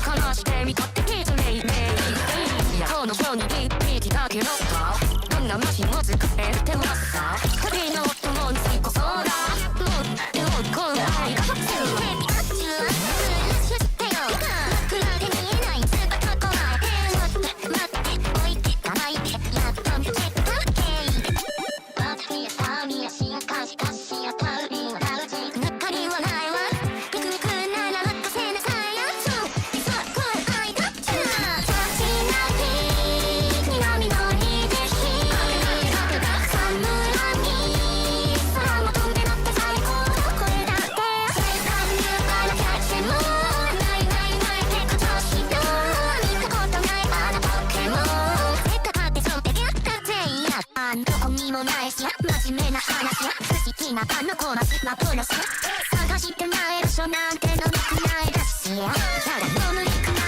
話してみたってきつねいねいやこの世に一匹だけのどんなマシンを使えるって噂旅の友に最高そうだもうこんな愛が発真面目な話や不思議なあの子のマプロス探してない場所なんてのなくないだしやただの無理くな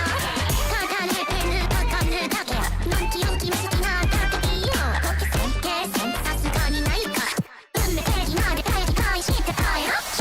書かれてる書かれだけや何キロ君好きなんだっていいよ計線さすがにないか運命的まで大理解してたよ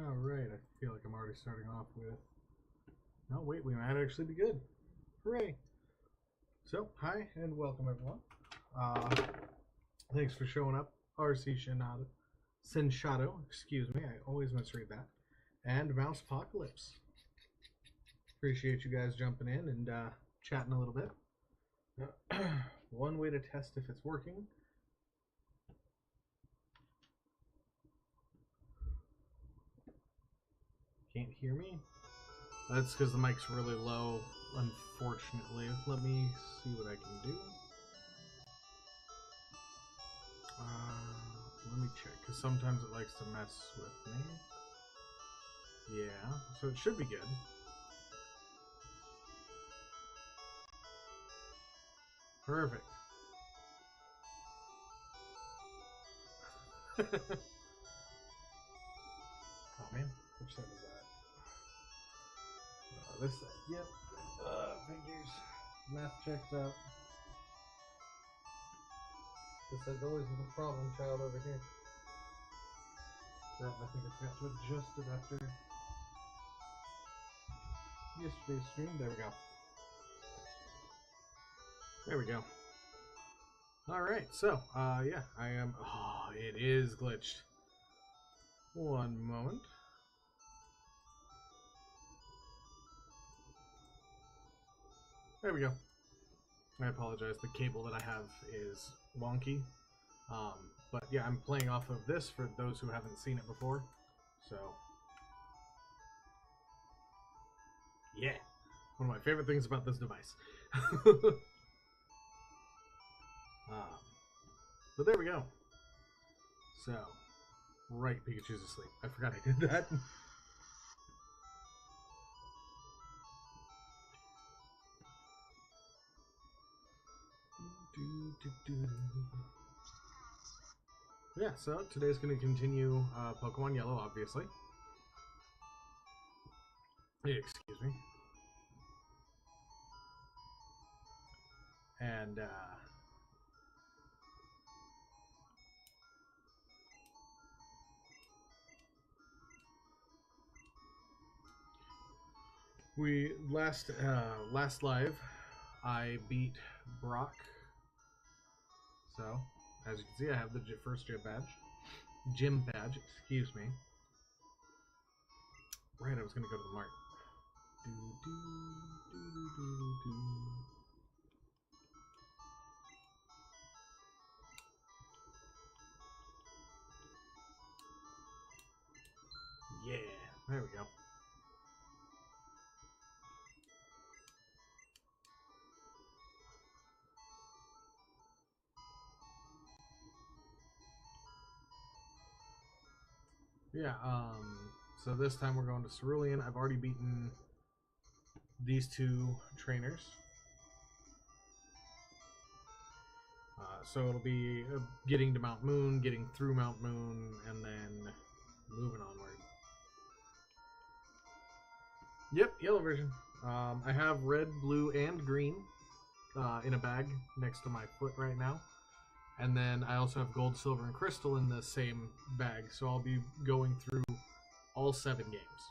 Alright, I feel like I'm already starting off with... No, wait, we might actually be good. Hooray! So, hi and welcome everyone. Thanks for showing up. RC Senshado, excuse me, I always misread that. And Mouse Apocalypse. Appreciate you guys jumping in and chatting a little bit. One way to test if it's working. Can't hear me? That's because the mic's really low, unfortunately. Let me see what I can do. Let me check, because sometimes it likes to mess with me. Yeah, so it should be good. Perfect. Oh man, which side is that? This side, yep. Figures. Math checks out. This side's always the problem child over here. That I think I forgot to adjust it after yesterday's stream. There we go. There we go. Alright, so, yeah, I am... Oh, it is glitched. One moment. There we go. I apologize, the cable that I have is wonky. But yeah, I'm playing off of this for those who haven't seen it before. So, yeah. One of my favorite things about this device. But there we go. So, right, Pikachu's asleep. I forgot I did that. Yeah, so today's going to continue Pokemon Yellow, obviously. Excuse me. And, we last live, I beat Brock. So, as you can see, I have the first gym badge, excuse me. Right, I was gonna go to the mart. Yeah, there we go. Yeah, so this time we're going to Cerulean. I've already beaten these two trainers. So it'll be getting to Mount Moon, getting through Mount Moon, and then moving onward. Yep, yellow version. I have red, blue, and green in a bag next to my foot right now. And then I also have gold, silver, and crystal in the same bag, so I'll be going through all 7 games.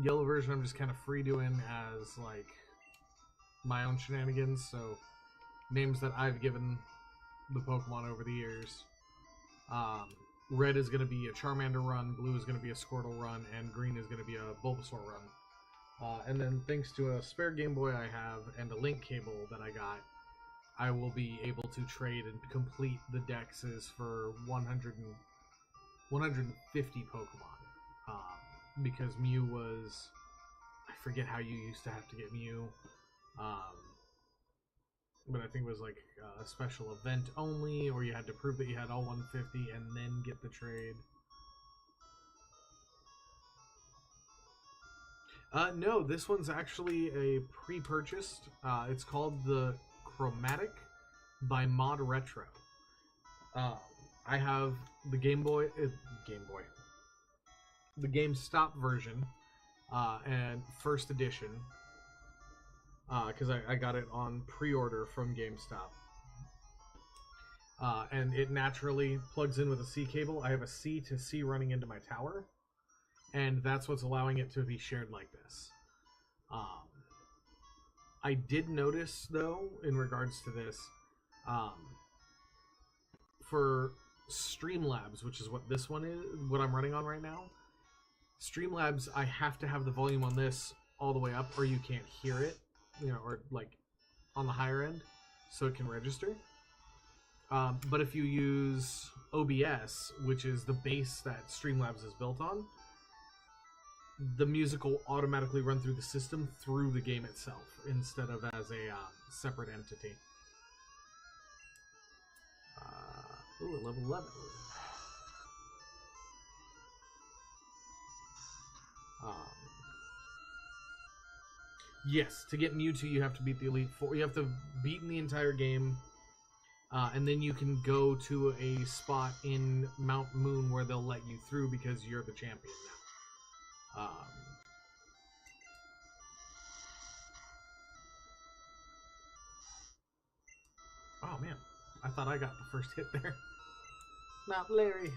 Yellow version I'm just kind of free doing as like my own shenanigans, so names that I've given the Pokemon over the years. Red is going to be a Charmander run, blue is going to be a Squirtle run, and green is going to be a Bulbasaur run. And then thanks to a spare Game Boy I have and a link cable that I got, I will be able to trade and complete the dexes for 150 Pokemon. Because Mew was... I forget how you used to have to get Mew. But I think it was like a special event only, or you had to prove that you had all 150 and then get the trade. No, this one's actually a pre-purchased. It's called the Chromatic by Mod Retro. I have the the GameStop version, and first edition, because I got it on pre-order from GameStop. and it naturally plugs in with a C cable. I have a C to C running into my tower, and that's what's allowing it to be shared like this. I did notice, though, in regards to this, for Streamlabs, which is what this one is, what I'm running on right now, Streamlabs, I have to have the volume on this all the way up, or you can't hear it, or like on the higher end, so it can register. But if you use OBS, which is the base that Streamlabs is built on, the music will automatically run through the system through the game itself instead of as a separate entity. Ooh, level 11. Yes, to get Mewtwo, you have to beat the Elite Four. You have to beat in the entire game, and then you can go to a spot in Mount Moon where they'll let you through because you're the champion now. Oh man, I thought I got the first hit there. Not Larry.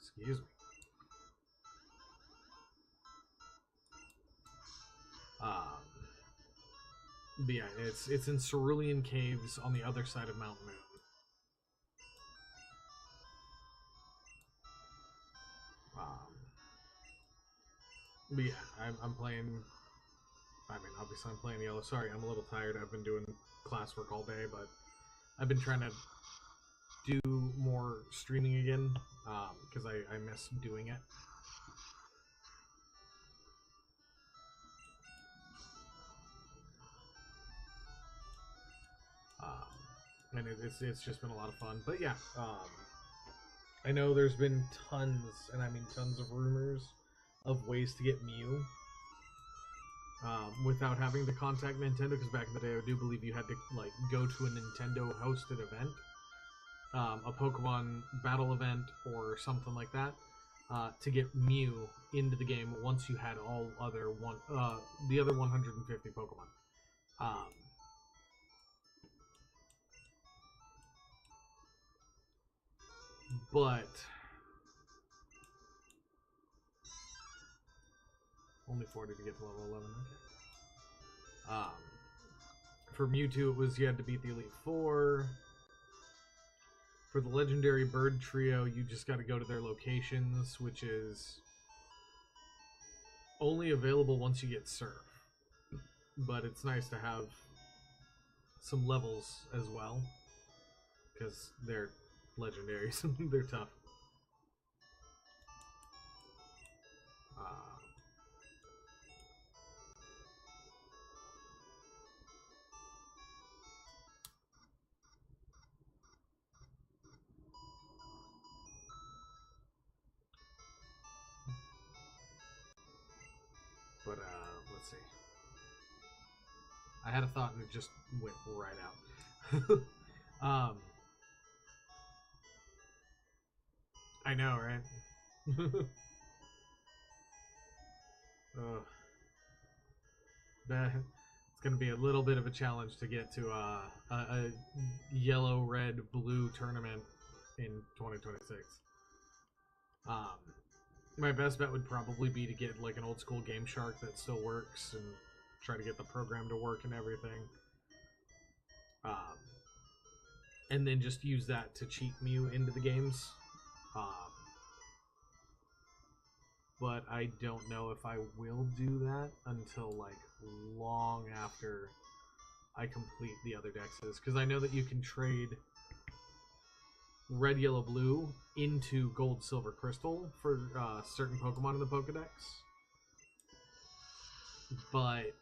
Excuse me. But yeah, it's in Cerulean Caves on the other side of Mount Moon. But yeah, I'm playing. I mean, obviously I'm playing yellow. Sorry, I'm a little tired. I've been doing classwork all day, but I've been trying to do more streaming again because I miss doing it. And it's just been a lot of fun. But yeah, I know there's been tons, and I mean tons of rumors of ways to get Mew without having to contact Nintendo, because back in the day I do believe you had to like go to a Nintendo hosted event, a Pokemon battle event or something like that, to get Mew into the game once you had all the other 150 Pokemon. But only 40 to get to level 11. Okay. For Mewtwo, it was you had to beat the Elite Four. For the Legendary Bird Trio, you just got to go to their locations, which is only available once you get Surf. But it's nice to have some levels as well, because they're legendaries. They're tough. But let's see. I had a thought and it just went right out. I know, right? It's going to be a little bit of a challenge to get to a yellow, red, blue tournament in 2026. My best bet would probably be to get like an old school Game Shark that still works and try to get the program to work and everything. And then just use that to cheat Mew into the games. But I don't know if I will do that until like long after I complete the other dexes, because I know that you can trade red, yellow, blue into gold, silver, crystal for certain Pokemon in the Pokedex. But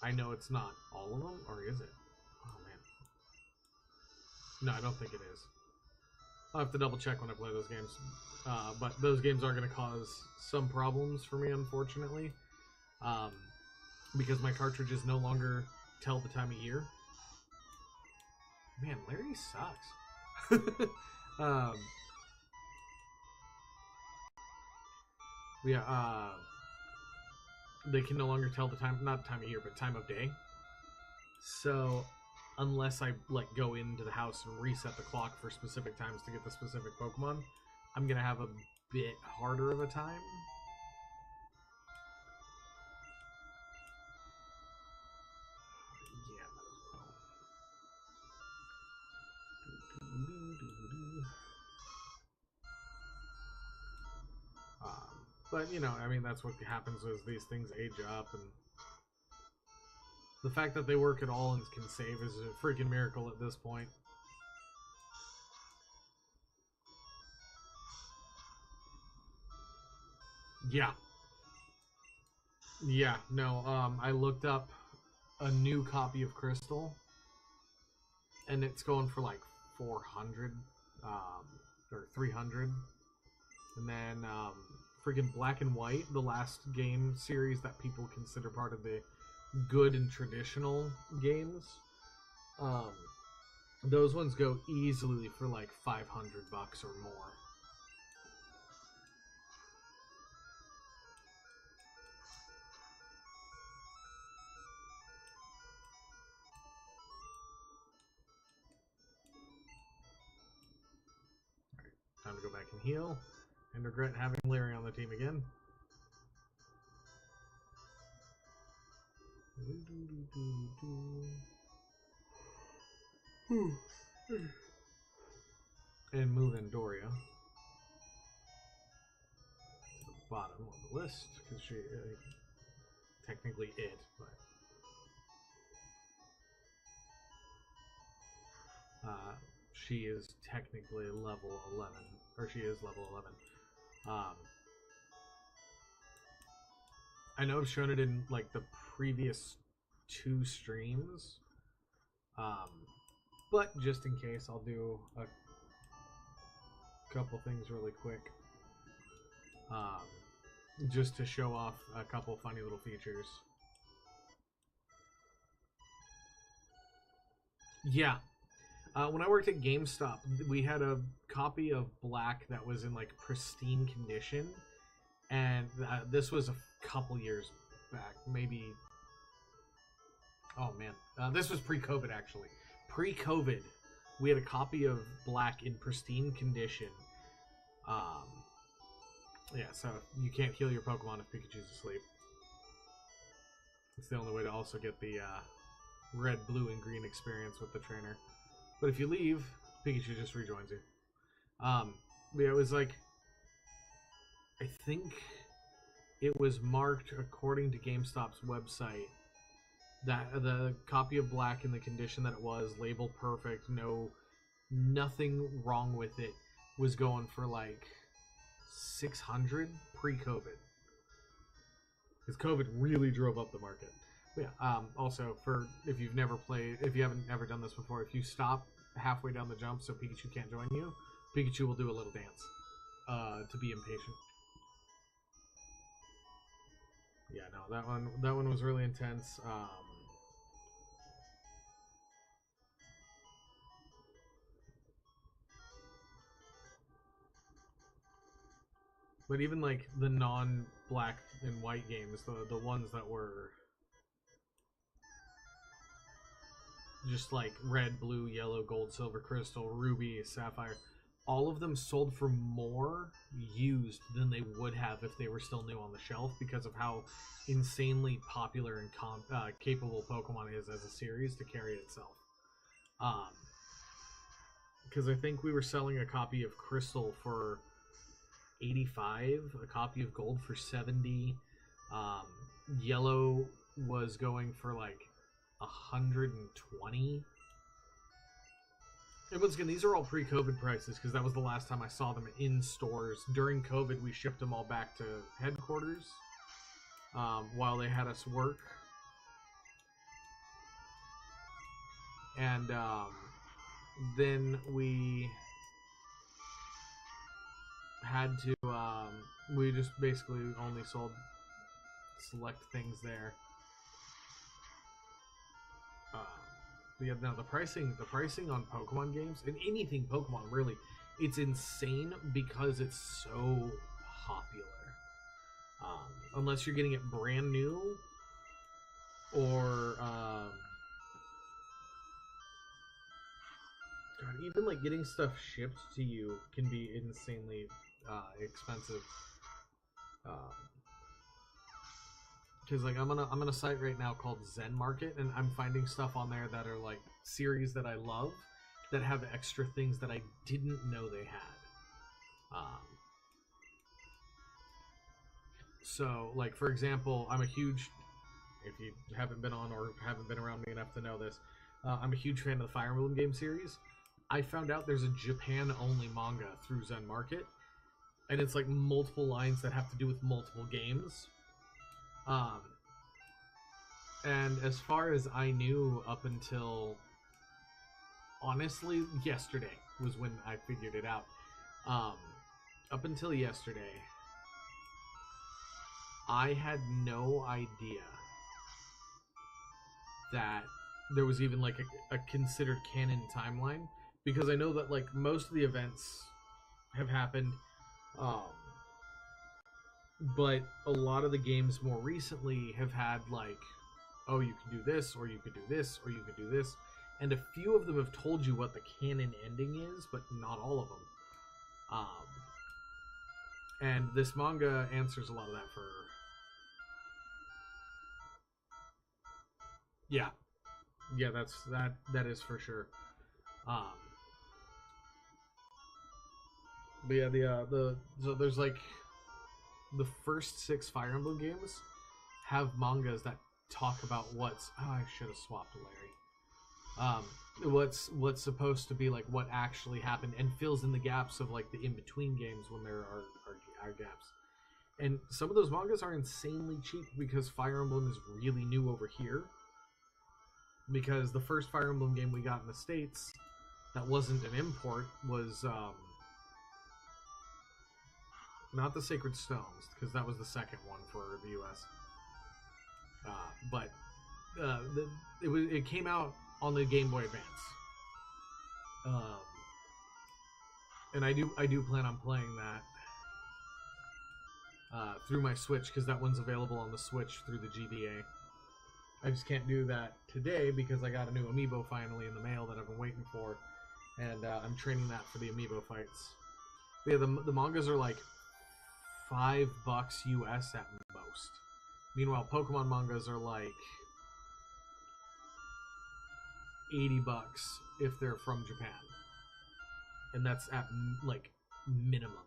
I know it's not all of them, or is it? Oh man. No, I don't think it is. I'll have to double check when I play those games. But those games are going to cause some problems for me, unfortunately. Because my cartridges no longer tell the time of year. Man, Larry sucks. Yeah, they can no longer tell the time, not time of year, but time of day. So, unless I like go into the house and reset the clock for specific times to get the specific Pokemon, I'm gonna have a bit harder of a time. Yeah, might as well. But, you know, I mean, that's what happens as these things age up, and the fact that they work at all and can save is a freaking miracle at this point. Yeah. Yeah, no, I looked up a new copy of Crystal, and it's going for like 400, or 300. And then, freaking Black and White, the last game series that people consider part of the good and traditional games, those ones go easily for like $500 or more. Time to go back and heal, and regret having Larry on the team again. And move in Doria to the bottom of the list, because she technically it, but she is technically level 11, or she is level 11. I know I've shown it in like the previous 2 streams, but just in case, I'll do a couple things really quick, just to show off a couple funny little features. Yeah. When I worked at GameStop, we had a copy of Black that was in like pristine condition, and this was a couple years back, maybe. Oh man, this was pre-COVID actually. Pre-COVID, we had a copy of Black in pristine condition. Yeah, so you can't heal your Pokemon if Pikachu's asleep. It's the only way to also get the red, blue, and green experience with the trainer. But if you leave, Pikachu just rejoins you. Yeah, it was like, I think it was marked according to GameStop's website that the copy of Black in the condition that it was, labeled perfect, nothing wrong with it, was going for like 600 pre-COVID. Because COVID really drove up the market. But yeah, also, if you haven't ever done this before, if you stop halfway down the jump so Pikachu can't join you, Pikachu will do a little dance to be impatient. Yeah, no, that one was really intense. But even like the non-black and white games, the ones that were just like red, blue, yellow, gold, silver, crystal, ruby, sapphire, all of them sold for more used than they would have if they were still new on the shelf, because of how insanely popular and capable Pokemon is as a series to carry itself. Because I think we were selling a copy of Crystal for 85, a copy of Gold for 70. Yellow was going for like 120. And once again, these are all pre-COVID prices, because that was the last time I saw them in stores. During COVID, we shipped them all back to headquarters while they had us work. And then we had to, we just basically only sold select things there. Yeah, now the pricing on Pokemon games, and anything Pokemon really, it's insane because it's so popular. Unless you're getting it brand new, or God, even like getting stuff shipped to you can be insanely expensive. Because like I'm on a site right now called Zen Market, and I'm finding stuff on there that are like series that I love that have extra things that I didn't know they had. So like for example, I'm a huge, if you haven't been on or haven't been around me enough to know this, I'm a huge fan of the Fire Emblem game series. I found out there's a Japan-only manga through Zen Market, and it's like multiple lines that have to do with multiple games. And as far as I knew, up until honestly yesterday was when I figured it out. Up until yesterday, I had no idea that there was even like a considered canon timeline, because I know that like most of the events have happened, but a lot of the games more recently have had like, oh, you can do this, or you could do this, or you could do this, and a few of them have told you what the canon ending is, but not all of them. And this manga answers a lot of that for. Yeah, that is for sure. But yeah, the so there's like the first 6 Fire Emblem games have mangas that talk about what's. Oh, I should have swapped Larry. What's supposed to be like what actually happened, and fills in the gaps of like the in between games when there are gaps. And some of those mangas are insanely cheap because Fire Emblem is really new over here. Because the first Fire Emblem game we got in the States that wasn't an import was not the Sacred Stones, because that was the second one for the US. But it came out on the Game Boy Advance, and I do plan on playing that through my Switch, because that one's available on the Switch through the GBA. I just can't do that today because I got a new amiibo finally in the mail that I've been waiting for, and I'm training that for the amiibo fights. But yeah, the mangas are like $5 US at most. Meanwhile, Pokemon mangas are like $80 if they're from Japan, and that's at like minimum.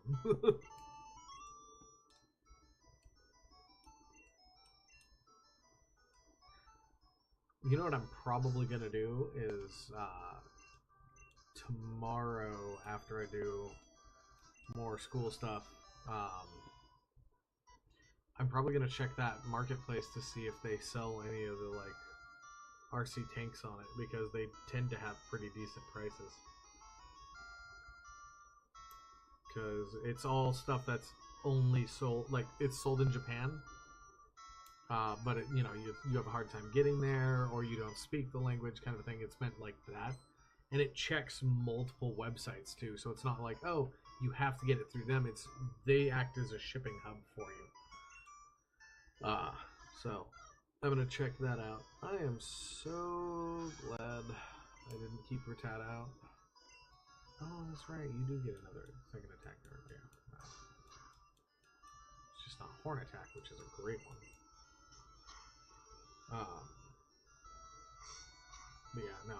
You know what I'm probably gonna do is tomorrow, after I do more school stuff, I'm probably gonna check that marketplace to see if they sell any of the like RC tanks on it, because they tend to have pretty decent prices. Because it's all stuff that's only sold, like it's sold in Japan, but it, you have a hard time getting there, or you don't speak the language, kind of thing. It's meant like that, and it checks multiple websites too. So it's not like, oh, you have to get it through them. It's they act as a shipping hub for you. So I'm gonna check that out. I am so glad I didn't keep Rattata out. Oh, that's right. You do get another second attack there. Yeah. It's just not Horn Attack, which is a great one. But yeah, no,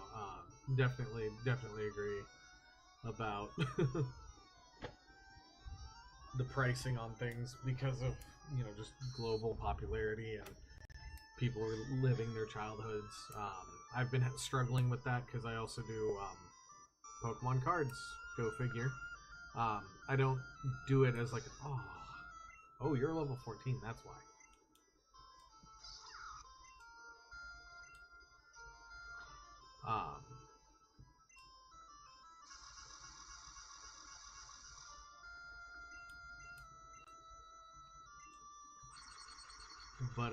definitely agree about the pricing on things because of, just global popularity and people living their childhoods. I've been struggling with that because I also do Pokemon cards. Go figure. I don't do it as like, oh, you're level 14. That's why. But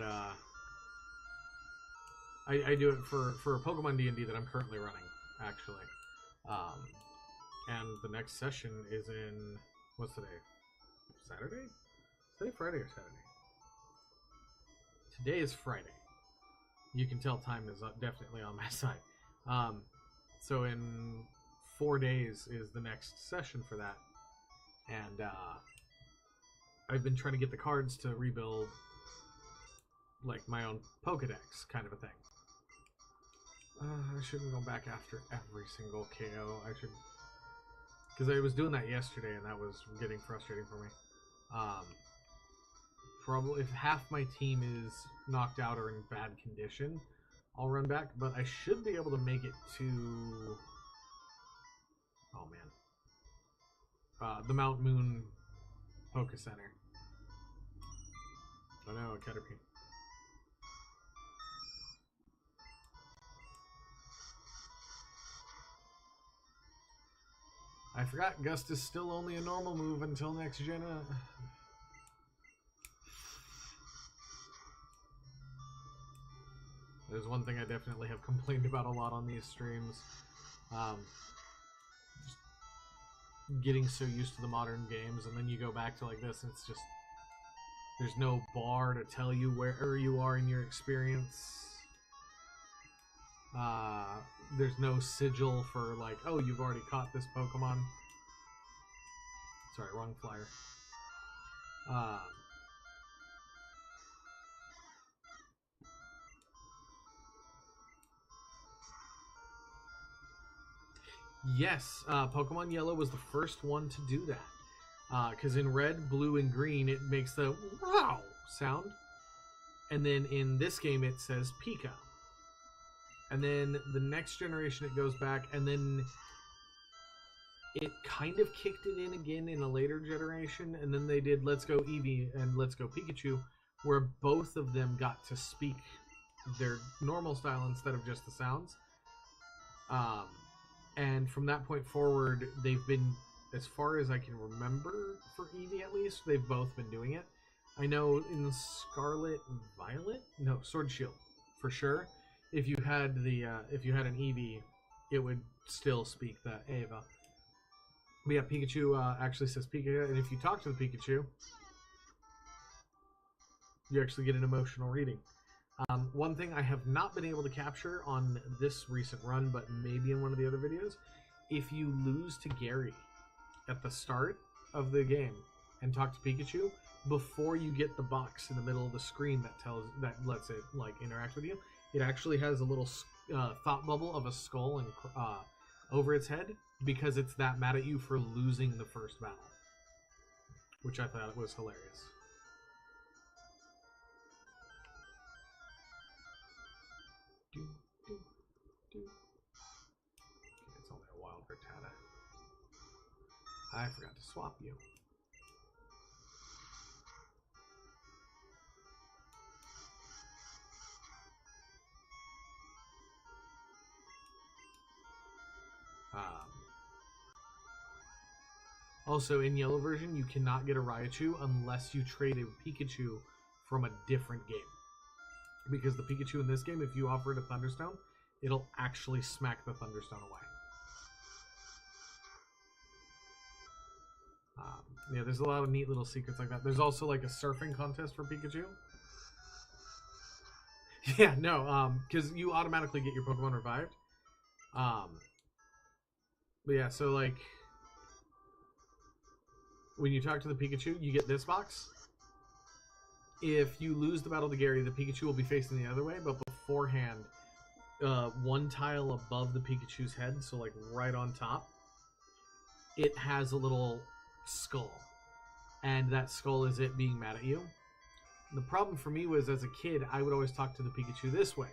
I do it for Pokemon D&D that I'm currently running, actually. And the next session is in, what's today? Saturday? Is today Friday or Saturday? Today is Friday. You can tell time is definitely on my side. So in 4 days is the next session for that. And I've been trying to get the cards to rebuild like my own Pokedex kind of a thing. I shouldn't go back after every single KO. I should, because I was doing that yesterday and that was getting frustrating for me. Probably if half my team is knocked out or in bad condition, I'll run back, but I should be able to make it to, oh man, the Mount Moon Poke Center. Oh no, a Caterpie. I forgot Gust is still only a normal move until next gen. There's one thing I definitely have complained about a lot on these streams. Just getting so used to the modern games, and then you go back to like this, and it's just, there's no bar to tell you where you are in your experience. There's no sigil for like, oh, you've already caught this Pokemon. Sorry, wrong flyer. Yes, Pokemon Yellow was the first one to do that. Because in red, blue, and green, it makes the wow sound. And then in this game, it says Pika. And then the next generation, it goes back, and then it kind of kicked it in again in a later generation, and then they did Let's Go Eevee and Let's Go Pikachu, where both of them got to speak their normal style instead of just the sounds. And from that point forward, they've been, as far as I can remember, for Eevee at least, they've both been doing it. I know in Scarlet Violet? No, Sword Shield, for sure. If you had the if you had an Eevee, it would still speak the Ava. But yeah, Pikachu actually says Pika, and if you talk to the Pikachu, you actually get an emotional reading. One thing I have not been able to capture on this recent run, but maybe in one of the other videos, if you lose to Gary at the start of the game and talk to Pikachu, before you get the box in the middle of the screen that lets it like interact with you, it actually has a little thought bubble of a skull and over its head, because it's that mad at you for losing the first battle, which I thought was hilarious. Okay, it's only a wild Rattata. I forgot to swap you. Also, in Yellow version, you cannot get a Raichu unless you trade a Pikachu from a different game. Because the Pikachu in this game, if you offer it a Thunderstone, it'll actually smack the Thunderstone away. Yeah, there's a lot of neat little secrets like that. There's also like a surfing contest for Pikachu. Yeah, no, because you automatically get your Pokemon revived. But yeah, so like, when you talk to the Pikachu, you get this box. If you lose the battle to Gary, the Pikachu will be facing the other way, but beforehand, one tile above the Pikachu's head, so like right on top, it has a little skull. And that skull is it being mad at you. The problem for me was, as a kid, I would always talk to the Pikachu this way.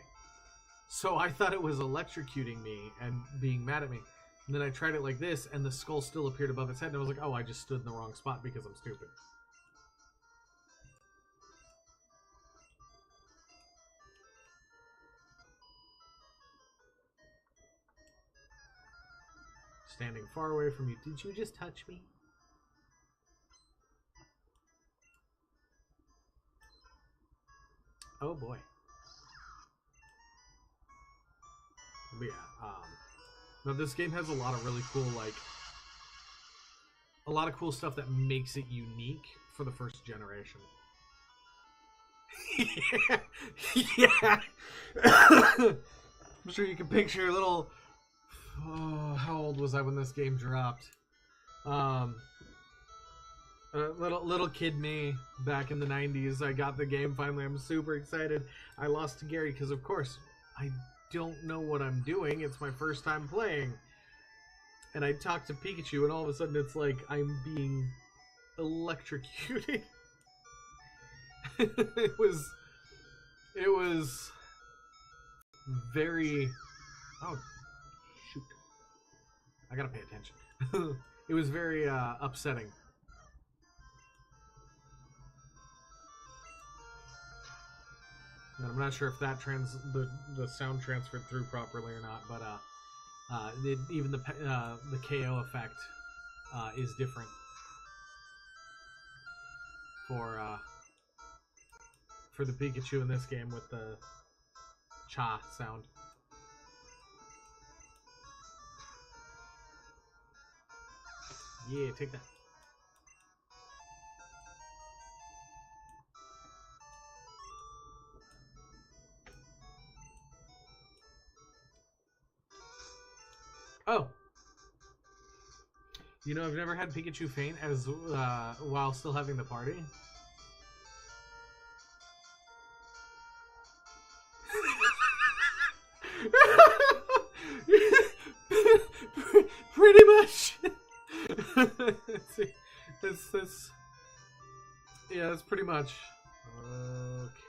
So I thought it was electrocuting me and being mad at me. And then I tried it like this, and the skull still appeared above its head, and I was like, oh, I just stood in the wrong spot because I'm stupid. Standing far away from you. Did you just touch me? Oh boy. But yeah, now this game has a lot of really cool, like, a lot of cool stuff that makes it unique for the first generation. Yeah. I'm sure you can picture a little Oh, how old was I when this game dropped? Little kid me back in the 90s. I got the game finally. I'm super excited. I lost to Gary because, of course, I don't know what I'm doing. It's my first time playing. And I talk to Pikachu, and all of a sudden it's like I'm being electrocuted. It was very... Oh, shoot. I gotta pay attention. It was very upsetting. And I'm not sure if that the sound transferred through properly or not, but even the KO effect is different for the Pikachu in this game with the cha sound. Yeah, take that. Oh, you know, I've never had Pikachu faint as while still having the party. Pretty much. That's yeah, that's pretty much. Okay,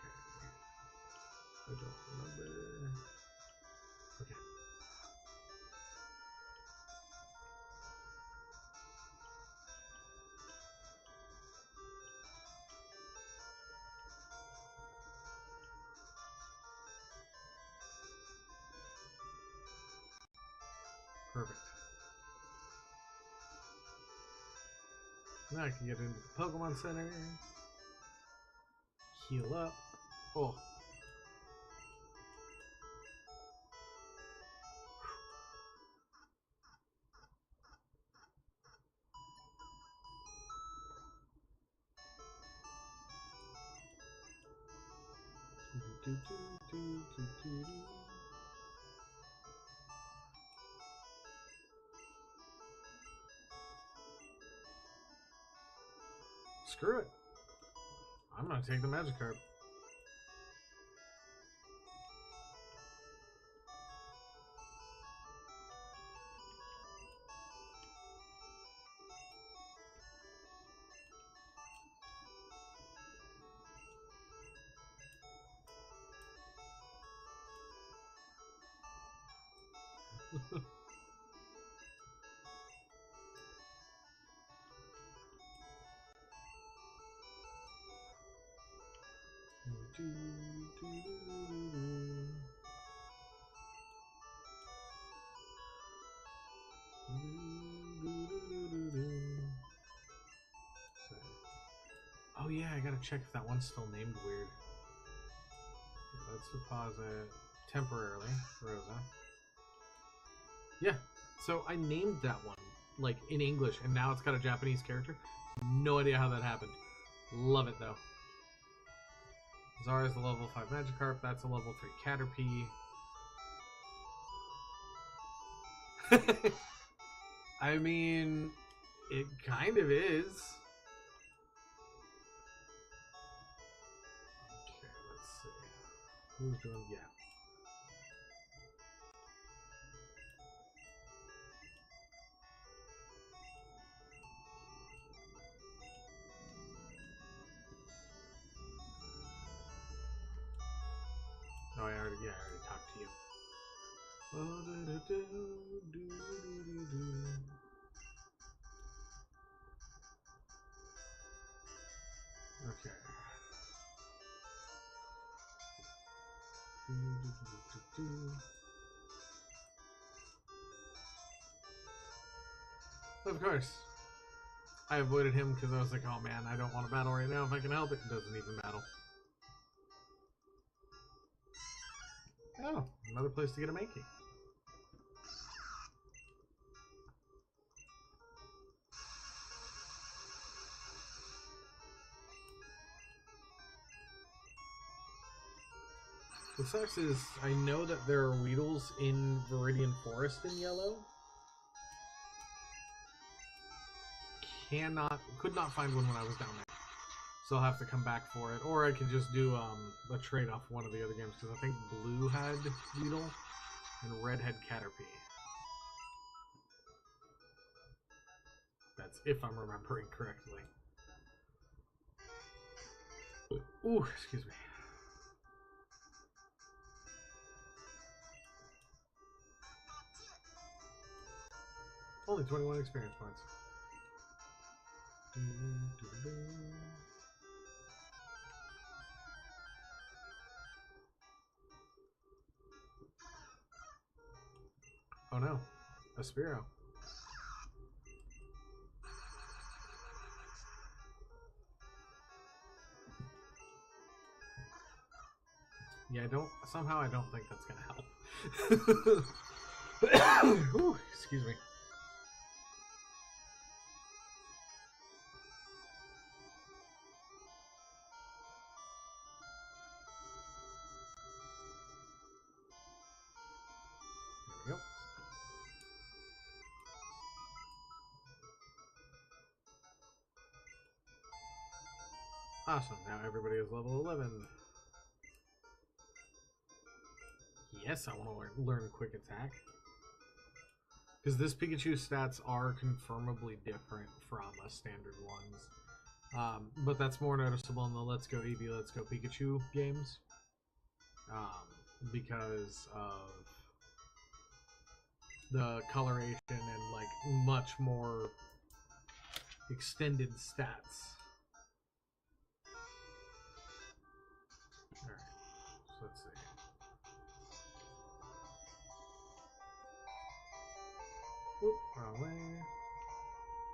I don't remember. Okay. Perfect. Now I can get into the Pokemon Center. Heal up. Oh. Screw it. I'm gonna take the Magikarp. Oh yeah, I gotta check if that one's still named weird. Let's deposit temporarily, Rosa. Yeah, so I named that one like in English, and now it's got a Japanese character. No idea how that happened. Love it though. Zara's the level 5 Magikarp. That's a level 3 Caterpie. I mean, it kind of is. Okay, let's see. Who's doing? Yeah. Oh, I already talked to you. Okay. Of course. I avoided him because I was like, oh man, I don't want to battle right now if I can help it. It doesn't even battle. Oh, another place to get a Mankey. What sucks is I know that there are Weedles in Viridian Forest in yellow. Could not find one when I was down there. So I'll have to come back for it. Or I could just do a trade off one of the other games, because I think blue had Weedle and red had Caterpie. That's if I'm remembering correctly. Ooh, excuse me. Only 21 experience points. Oh no, a Spearow. Yeah, somehow I don't think that's gonna help. Ooh, excuse me. There we go. Awesome, now everybody is level 11. Yes, I want to learn Quick Attack. Because this Pikachu's stats are confirmably different from standard ones. But that's more noticeable in the Let's Go Eevee, Let's Go Pikachu games. Because of the coloration and like much more extended stats. Alright, so let's see. Oop, wrong way.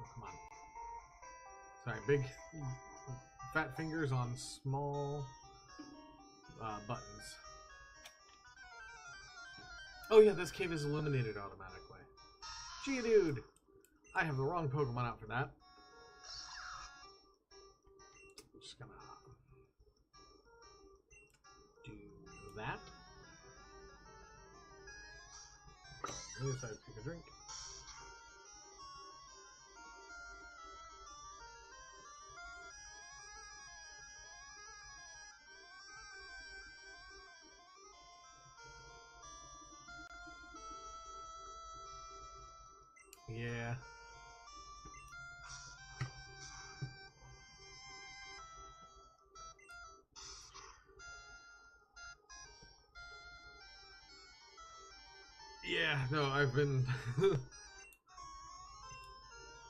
Oh, come on. Sorry, big fat fingers on small buttons. Oh yeah, this cave is illuminated automatically. Gee, dude! I have the wrong Pokemon out for that. I'm just gonna do that. On the other side, take a drink. Yeah. Yeah, no, I've been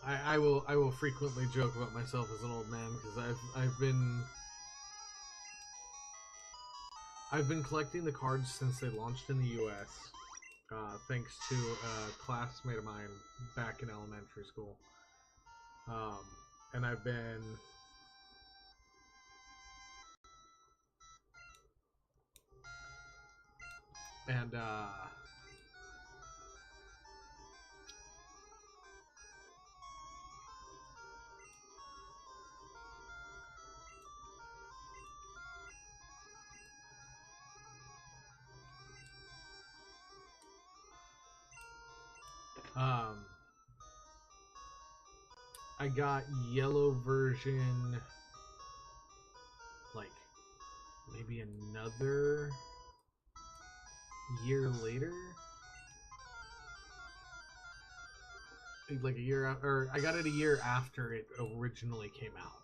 I will frequently joke about myself as an old man because I've been collecting the cards since they launched in the US. Thanks to a classmate of mine back in elementary school. And I've been I got yellow version like maybe another year later. Like a year after, or I got it a year after it originally came out.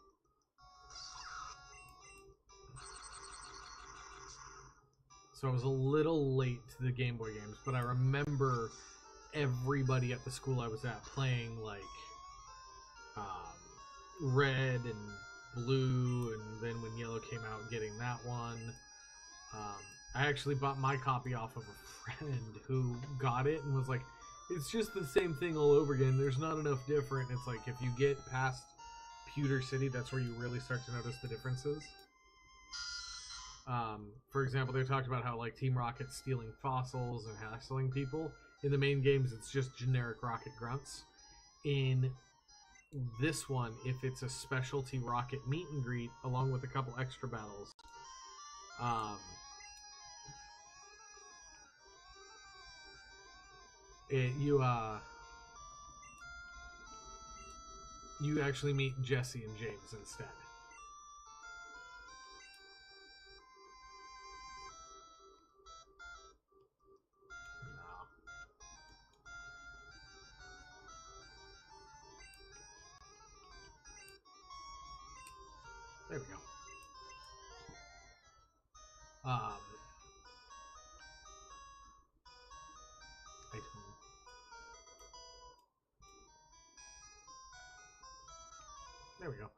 So I was a little late to the Game Boy games, but I remember everybody at the school I was at playing like red and blue, and then when yellow came out, getting that one. I actually bought my copy off of a friend who got it and was like, it's just the same thing all over again. There's not enough different. It's like if you get past Pewter City, that's where you really start to notice the differences. For example, they talked about how like Team Rocket's stealing fossils and hassling people. In the main games, it's just generic Rocket grunts. In this one, if it's a specialty Rocket meet and greet, along with a couple extra battles, you actually meet Jesse and James instead. There we go. Item. There we go.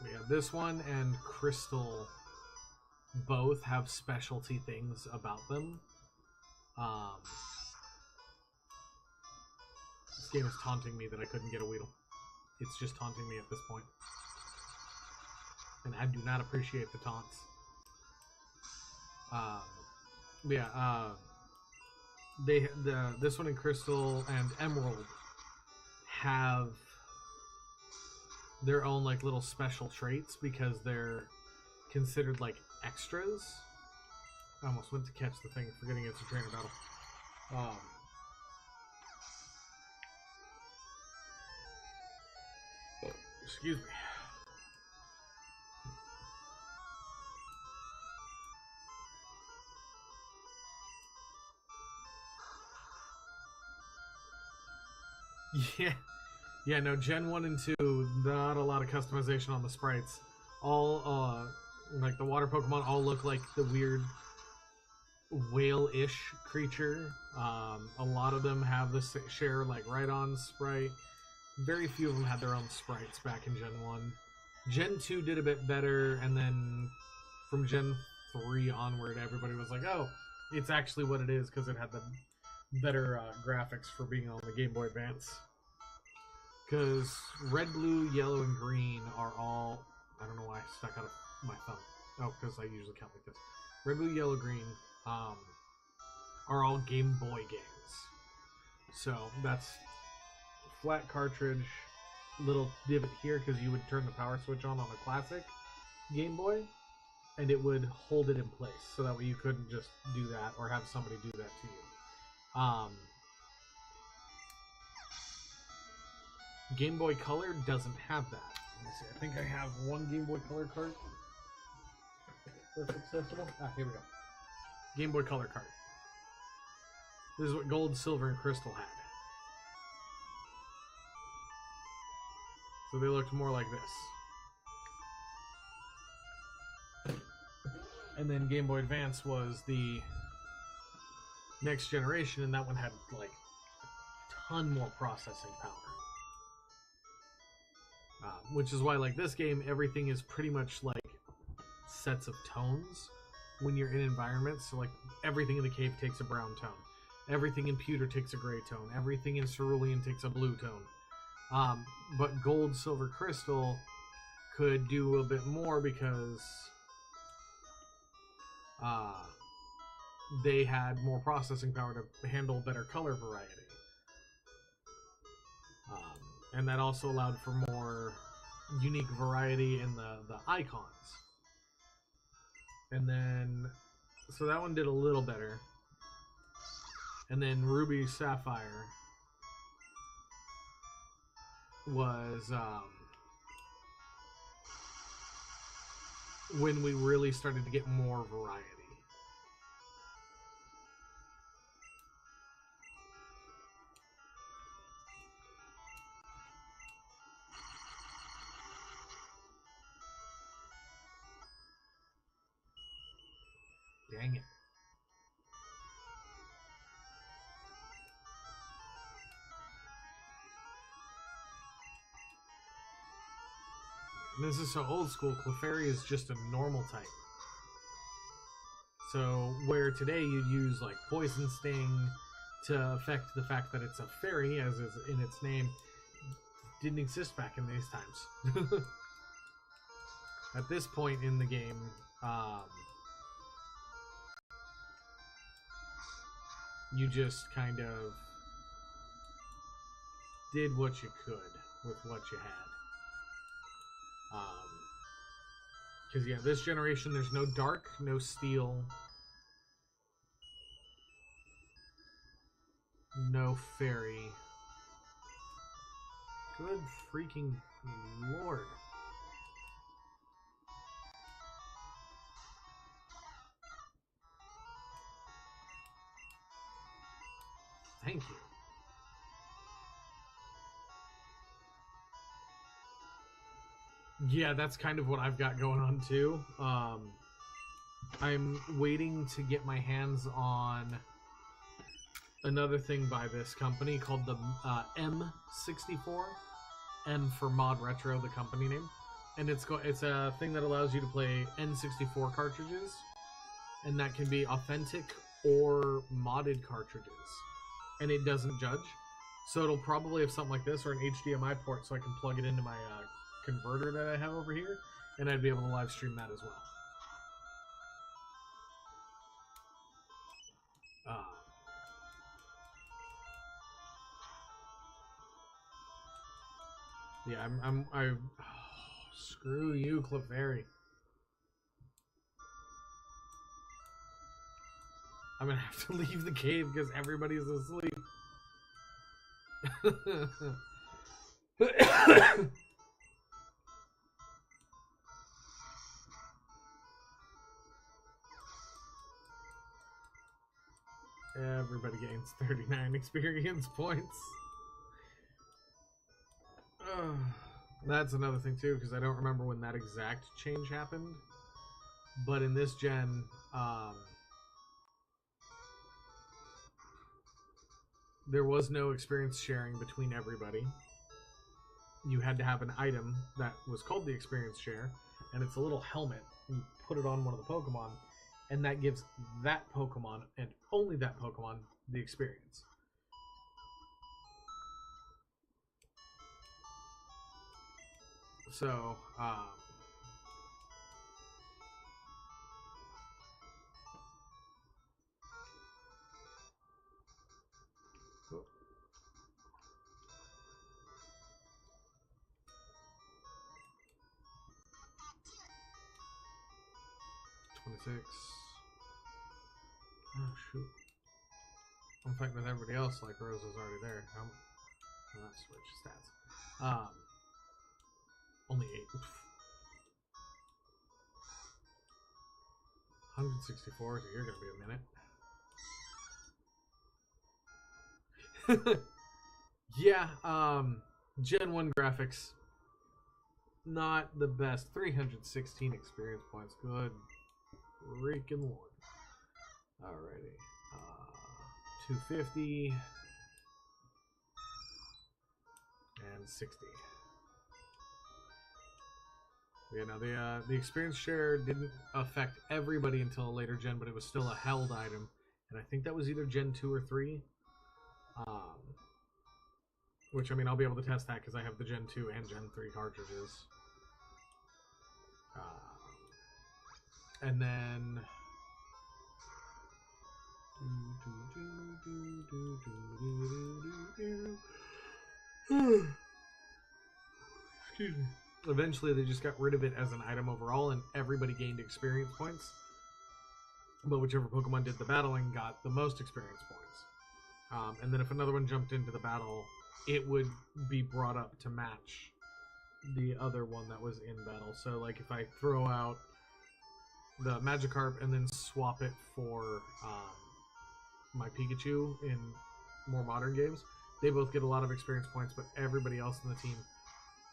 We have this one and Crystal both have specialty things about them. This game is taunting me that I couldn't get a Weedle. It's just taunting me at this point. And I do not appreciate the taunts. This one in Crystal and Emerald have their own like little special traits because they're considered like extras. I almost went to catch the thing, forgetting it's a trainer battle. Excuse me. Yeah, no, Gen 1 and 2, not a lot of customization on the sprites. All, like, the water Pokemon all look like the weird whale-ish creature. A lot of them have the share, like, right-on sprite. Very few of them had their own sprites back in Gen 1. Gen 2 did a bit better, and then from Gen 3 onward, everybody was like, oh, it's actually what it is, because it had the better graphics for being on the Game Boy Advance. Because red, blue, yellow, and green are all... I don't know why I stuck out of my thumb. Oh, because I usually count like this. Red, blue, yellow, green are all Game Boy games. So that's flat cartridge, little divot here because you would turn the power switch on a classic Game Boy, and it would hold it in place. So that way you couldn't just do that or have somebody do that to you. Game Boy Color doesn't have that. Let me see. I think I have one Game Boy Color card that's accessible. Here we go. Game Boy Color card. This is what Gold, Silver, and Crystal had. So they looked more like this. And then Game Boy Advance was the next generation, and that one had like a ton more processing power. Which is why, like, this game, everything is pretty much like sets of tones when you're in environments. So, like, everything in the cave takes a brown tone. Everything in Pewter takes a gray tone. Everything in Cerulean takes a blue tone. But Gold, Silver, Crystal could do a bit more because they had more processing power to handle better color variety. And that also allowed for more unique variety in the icons. And then, so that one did a little better. And then Ruby Sapphire was when we really started to get more variety. Dang it. This is so old school. Clefairy is just a normal type. So where today you'd use like Poison Sting to affect the fact that it's a fairy, as is in its name, didn't exist back in these times. At this point in the game, you just kind of did what you could with what you had. Because, yeah, this generation, there's no dark, no steel, no fairy. Good freaking lord. Thank you. Yeah, that's kind of what I've got going on too. I'm waiting to get my hands on another thing by this company called the M64. M for Mod Retro, the company name. And it's a thing that allows you to play N64 cartridges. And that can be authentic or modded cartridges. And it doesn't judge. So it'll probably have something like this or an HDMI port so I can plug it into my converter that I have over here, and I'd be able to live stream that as well. Yeah, oh, screw you, Clefairy. I'm gonna have to leave the cave because everybody's asleep. Everybody gains 39 experience points. That's another thing too, because I don't remember when that exact change happened. But in this gen, there was no experience sharing between everybody. You had to have an item that was called the experience share, and it's a little helmet. You put it on one of the Pokemon, and that gives that Pokemon, and only that Pokemon, the experience. So, 26. Oh, shoot. I'm fighting with everybody else like Rose is already there. Well, not switch stats. Only 8. 164, so you're going to be a minute. Yeah, Gen 1 graphics, not the best. 316 experience points. Good freaking lord. Alrighty. 250 and 60. Yeah, no, the experience share didn't affect everybody until a later gen, but it was still a held item, and I think that was either Gen 2 or 3. Which, I mean, I'll be able to test that because I have the Gen 2 and Gen 3 cartridges. And then... Excuse me. Eventually, they just got rid of it as an item overall, and everybody gained experience points. But whichever Pokemon did the battling got the most experience points. And then if another one jumped into the battle, it would be brought up to match the other one that was in battle. So, like, if I throw out the Magikarp and then swap it for my Pikachu in more modern games, they both get a lot of experience points, but everybody else in the team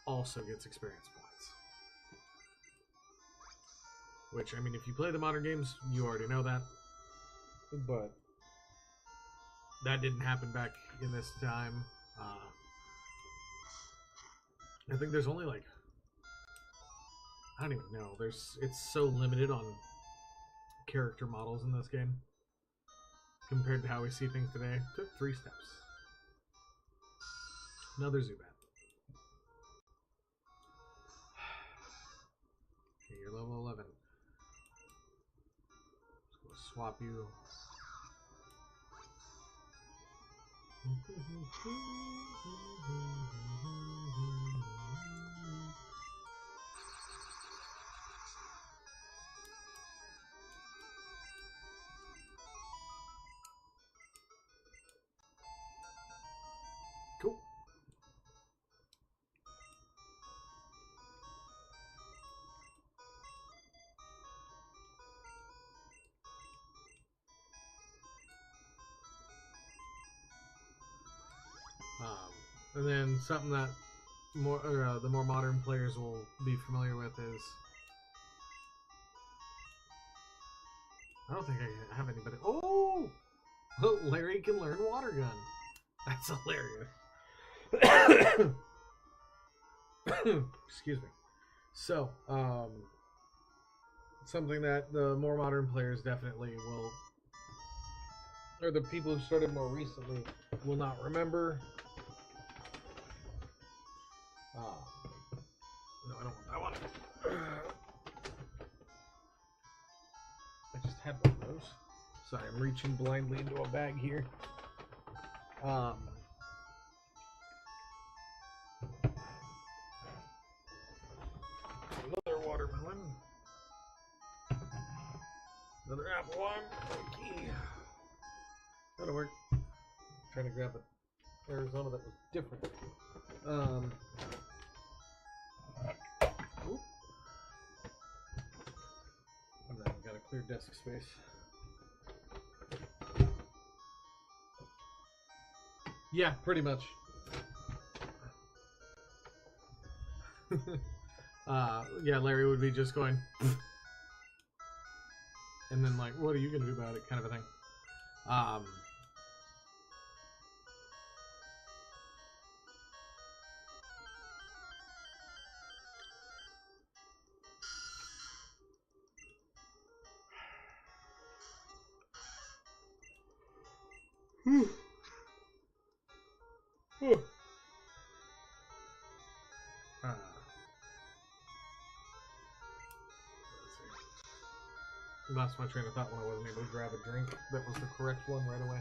also gets experience points. Which, I mean, if you play the modern games, you already know that. But that didn't happen back in this time. I think there's only, like, I don't even know. It's so limited on character models in this game compared to how we see things today. Took 3 steps. Another Zubat. Okay, you're level 11. Let's go swap you. And then something that the more modern players will be familiar with is, I don't think I have anybody. Oh, Larry can learn water gun. That's hilarious. Excuse me. So, something that the more modern players definitely will, or the people who started more recently will not remember. No, I don't want that one. I just had one of those. Sorry, I'm reaching blindly into a bag here. Another watermelon. Another apple one. Okay. That'll work. I'm trying to grab an Arizona that was different. Oop. And then got a clear desk space. Yeah, pretty much. Yeah, Larry would be just going, and then like, what are you gonna do about it, kind of a thing. Lost my train of thought when I wasn't able to grab a drink that was the correct one right away.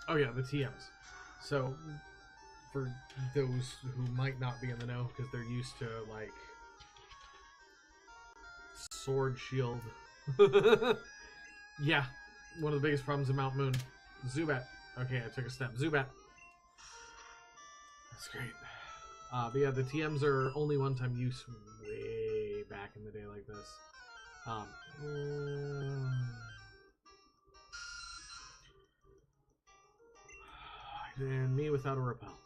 Oh yeah, the TMs. So, for those who might not be in the know, because they're used to, like, sword shield. Yeah, one of the biggest problems in Mount Moon. Zubat. Okay, I took a step. Zubat. That's great. But yeah, the TMs are only one-time use way back in the day like this. And me without a repel.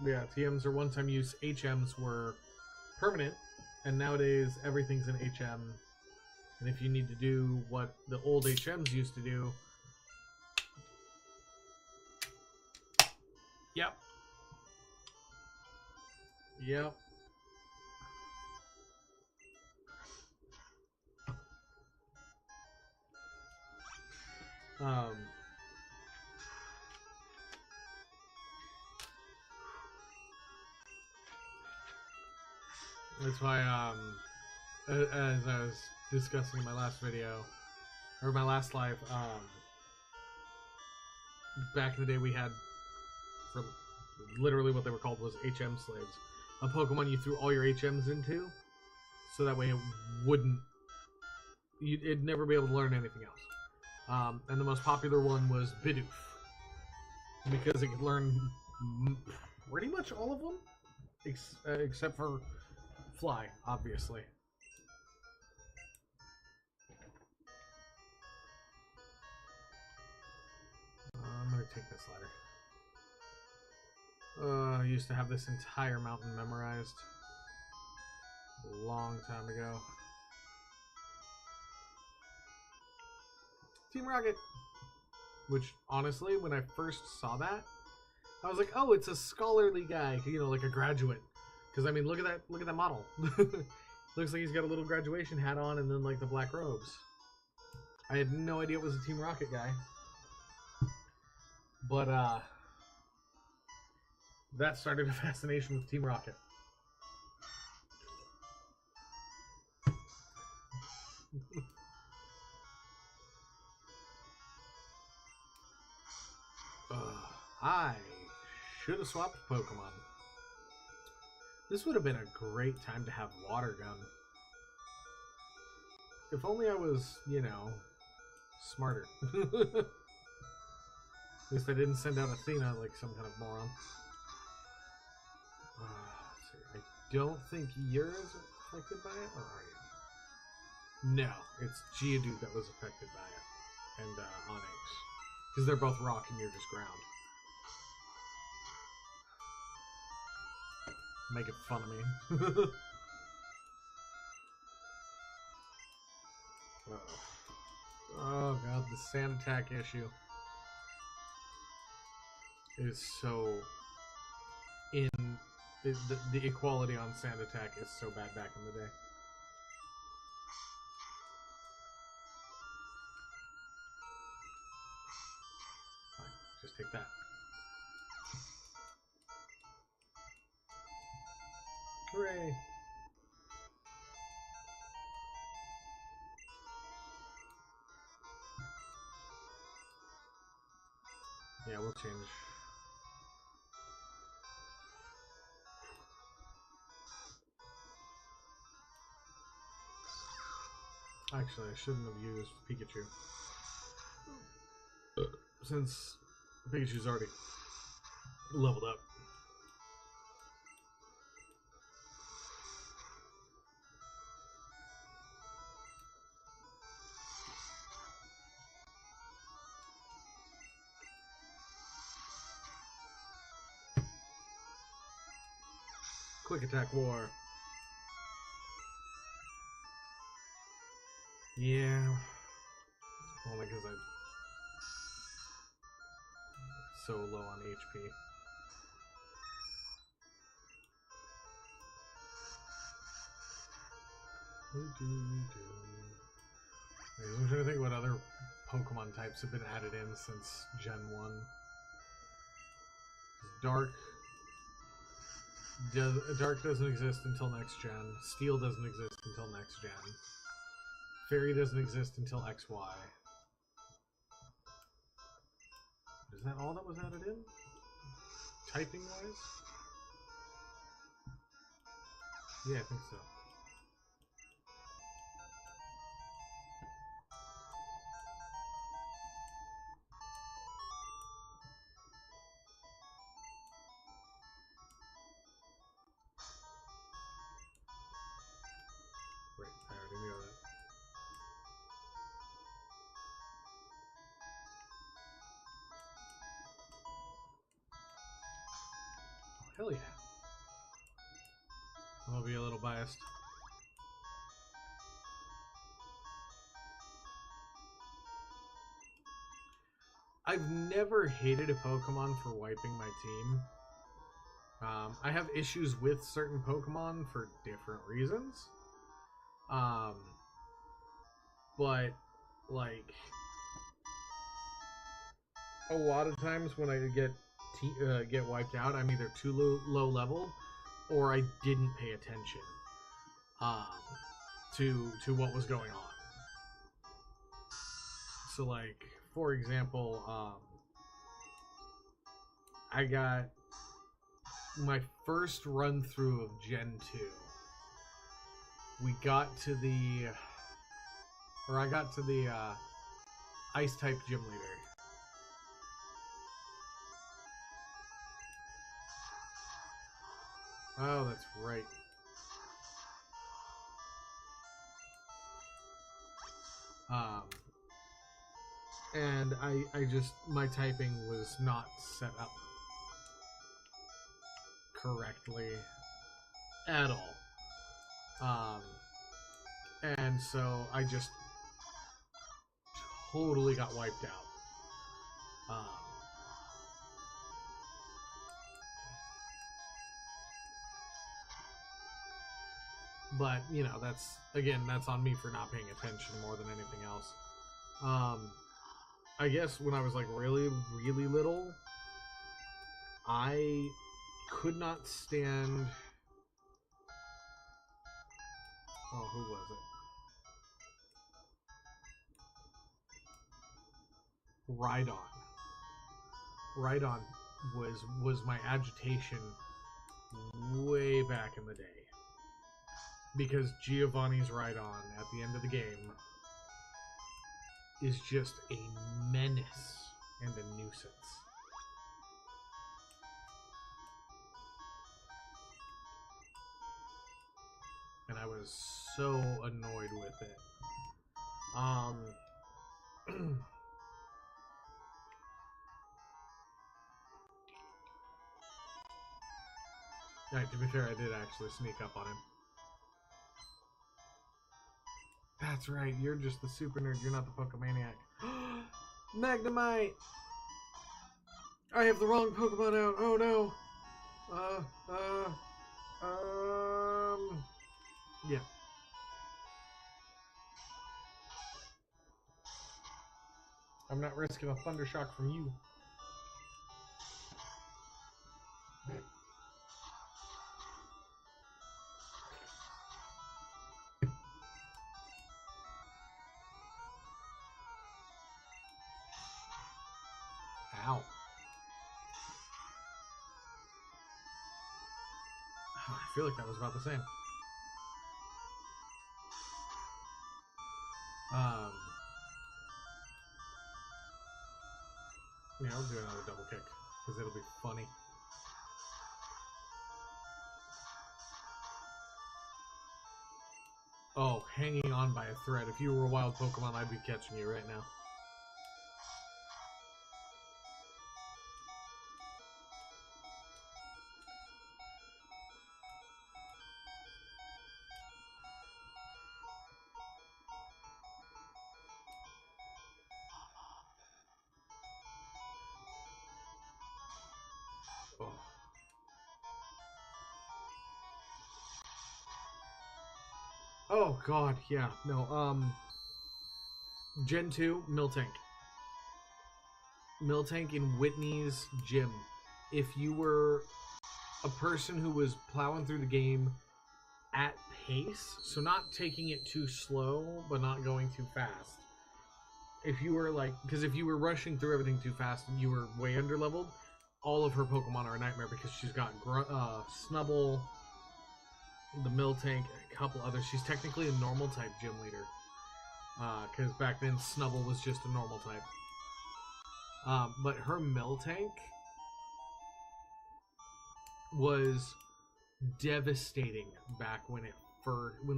Yeah, TMs are one-time use. HMs were permanent, and nowadays everything's an HM. And if you need to do what the old HMs used to do, yep. That's why, as I was discussing in my last video, or my last live, back in the day we had, for literally what they were called was HM slaves. A Pokemon you threw all your HMs into, so that way it wouldn't, it'd never be able to learn anything else. And the most popular one was Bidoof, because it could learn pretty much all of them, except for Fly, obviously. I'm gonna take this ladder. I used to have this entire mountain memorized a long time ago. Team Rocket! Which, honestly, when I first saw that, I was like, oh, it's a scholarly guy, you know, like a graduate. Because, I mean, look at that model. Looks like he's got a little graduation hat on and then, like, the black robes. I had no idea it was a Team Rocket guy. But, that started a fascination with Team Rocket. I should have swapped Pokemon. This would have been a great time to have water gun. If only I was, you know, smarter. At least I didn't send out Athena like some kind of moron. Let's see. I don't think you're as affected by it, or are you? No, it's Geodude that was affected by it, and Onyx. Because they're both rock and you're just ground. Making fun of me. Oh god, the sand attack issue is so the equality on sand attack is so bad back in the day. Fine, just take that. Hooray! Yeah, we'll change. Actually, I shouldn't have used Pikachu. Since Pikachu's already leveled up. Quick attack war. Yeah. Only because I'm so low on HP. I'm trying to think what other Pokemon types have been added in since Gen 1. Dark doesn't exist until next gen. Steel doesn't exist until next gen. Fairy doesn't exist until XY. Is that all that was added in? Typing wise? Yeah, I think so. Right, I already knew that. Hell yeah. I'm gonna be a little biased. I've never hated a Pokemon for wiping my team. I have issues with certain Pokemon for different reasons. But, like, a lot of times when I get wiped out, I'm either too low leveled or I didn't pay attention to what was going on. So, like, for example, I got my first run through of Gen 2. I got to the Ice type gym leader. Oh, that's right. And I just, my typing was not set up correctly at all. And so I just totally got wiped out. But, you know, that's on me for not paying attention more than anything else. I guess when I was, like, really, really little, I could not stand... Oh, who was it? Rhydon. Rhydon was my agitation way back in the day. Because Giovanni's Ride-On at the end of the game is just a menace and a nuisance. And I was so annoyed with it. Alright, to be fair, I did actually sneak up on him. That's right, you're just the super nerd, you're not the Pokemaniac. Magnemite! I have the wrong Pokemon out, oh no! Yeah. I'm not risking a Thunder Shock from you. Ow. I feel like that was about the same. Yeah, I'll do another double kick, because it'll be funny. Oh, hanging on by a thread. If you were a wild Pokemon, I'd be catching you right now. Oh god, yeah, no, Gen 2, Miltank. Miltank in Whitney's gym. If you were a person who was plowing through the game at pace, so not taking it too slow, but not going too fast. If you were like, because if you were rushing through everything too fast and you were way under leveled, all of her Pokemon are a nightmare because she's got Snubbull, the Miltank, a couple others. She's technically a normal type gym leader. Because back then Snubbull was just a normal type. But her Miltank was devastating back when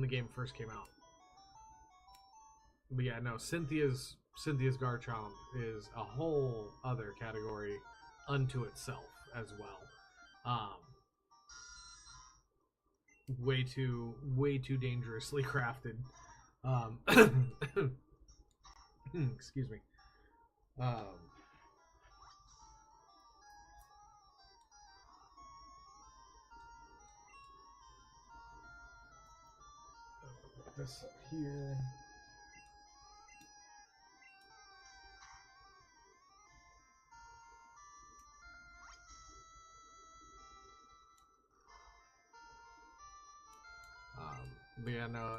the game first came out. But yeah, no, Cynthia's Garchomp is a whole other category unto itself as well. Way too dangerously crafted. Excuse me. This up here. But yeah, no,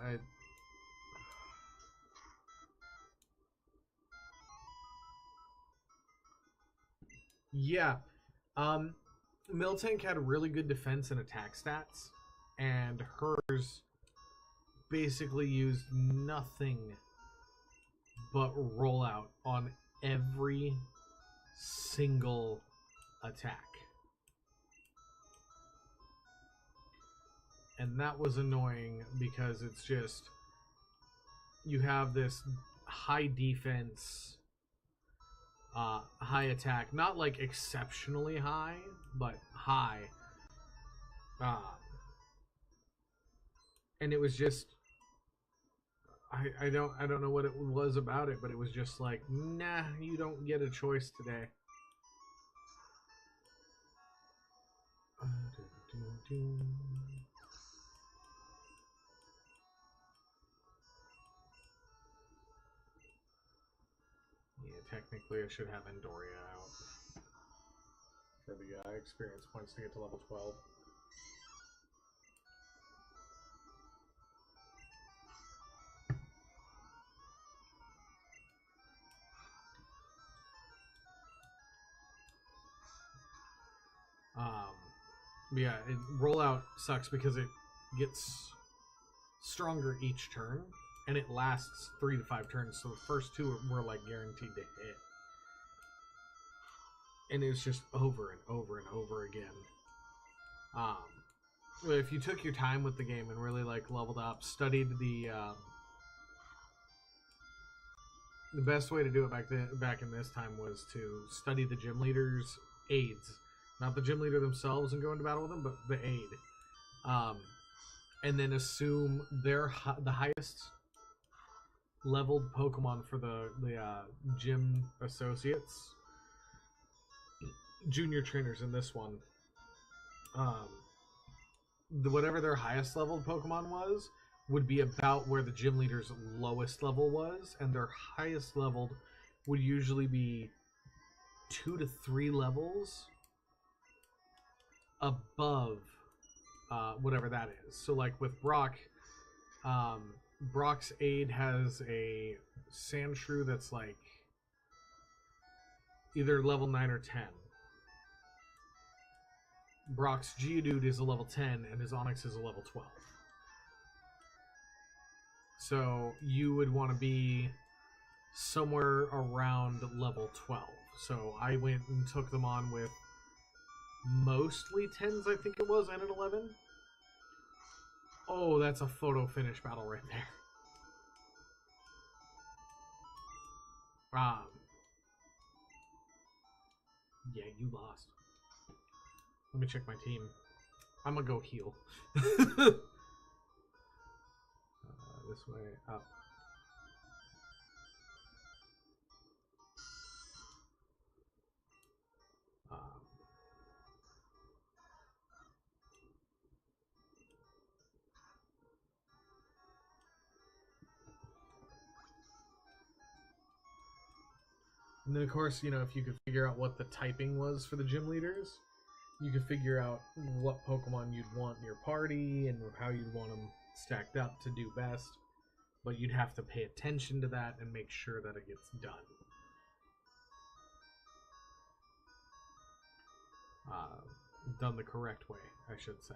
yeah. Miltank had really good defense and attack stats, and hers basically used nothing but rollout on every single attack. And that was annoying because it's just, you have this high defense, high attack, not like exceptionally high, but high. And it was just, I don't know what it was about it, but it was just like, nah, you don't get a choice today. Yeah, technically I should have Andoria out for the experience points to get to level 12. Yeah, rollout sucks because it gets stronger each turn, and it lasts 3 to 5 turns. So the first two were like guaranteed to hit, and it's just over and over and over again. If you took your time with the game and really like leveled up, studied the best way to do it back in this time was to study the gym leaders' aids, not the gym leader themselves and go into battle with them, but the aid. And then assume they're the highest leveled Pokemon for the gym associates, junior trainers in this one. Whatever their highest leveled Pokemon was would be about where the gym leader's lowest level was, and their highest leveled would usually be 2 to 3 levels above whatever that is. So like with Brock, Brock's aid has a Sandshrew that's like either level 9 or 10. Brock's Geodude is a level 10 and his Onix is a level 12. So you would want to be somewhere around level 12. So I went and took them on with mostly 10s, I think it was, and an 11. Oh, that's a photo finish battle right there. Yeah, you lost. Let me check my team. I'm gonna go heal. This way, up. And then, of course, you know, if you could figure out what the typing was for the gym leaders, you could figure out what Pokemon you'd want in your party and how you'd want them stacked up to do best. But you'd have to pay attention to that and make sure that it gets done. Done the correct way, I should say.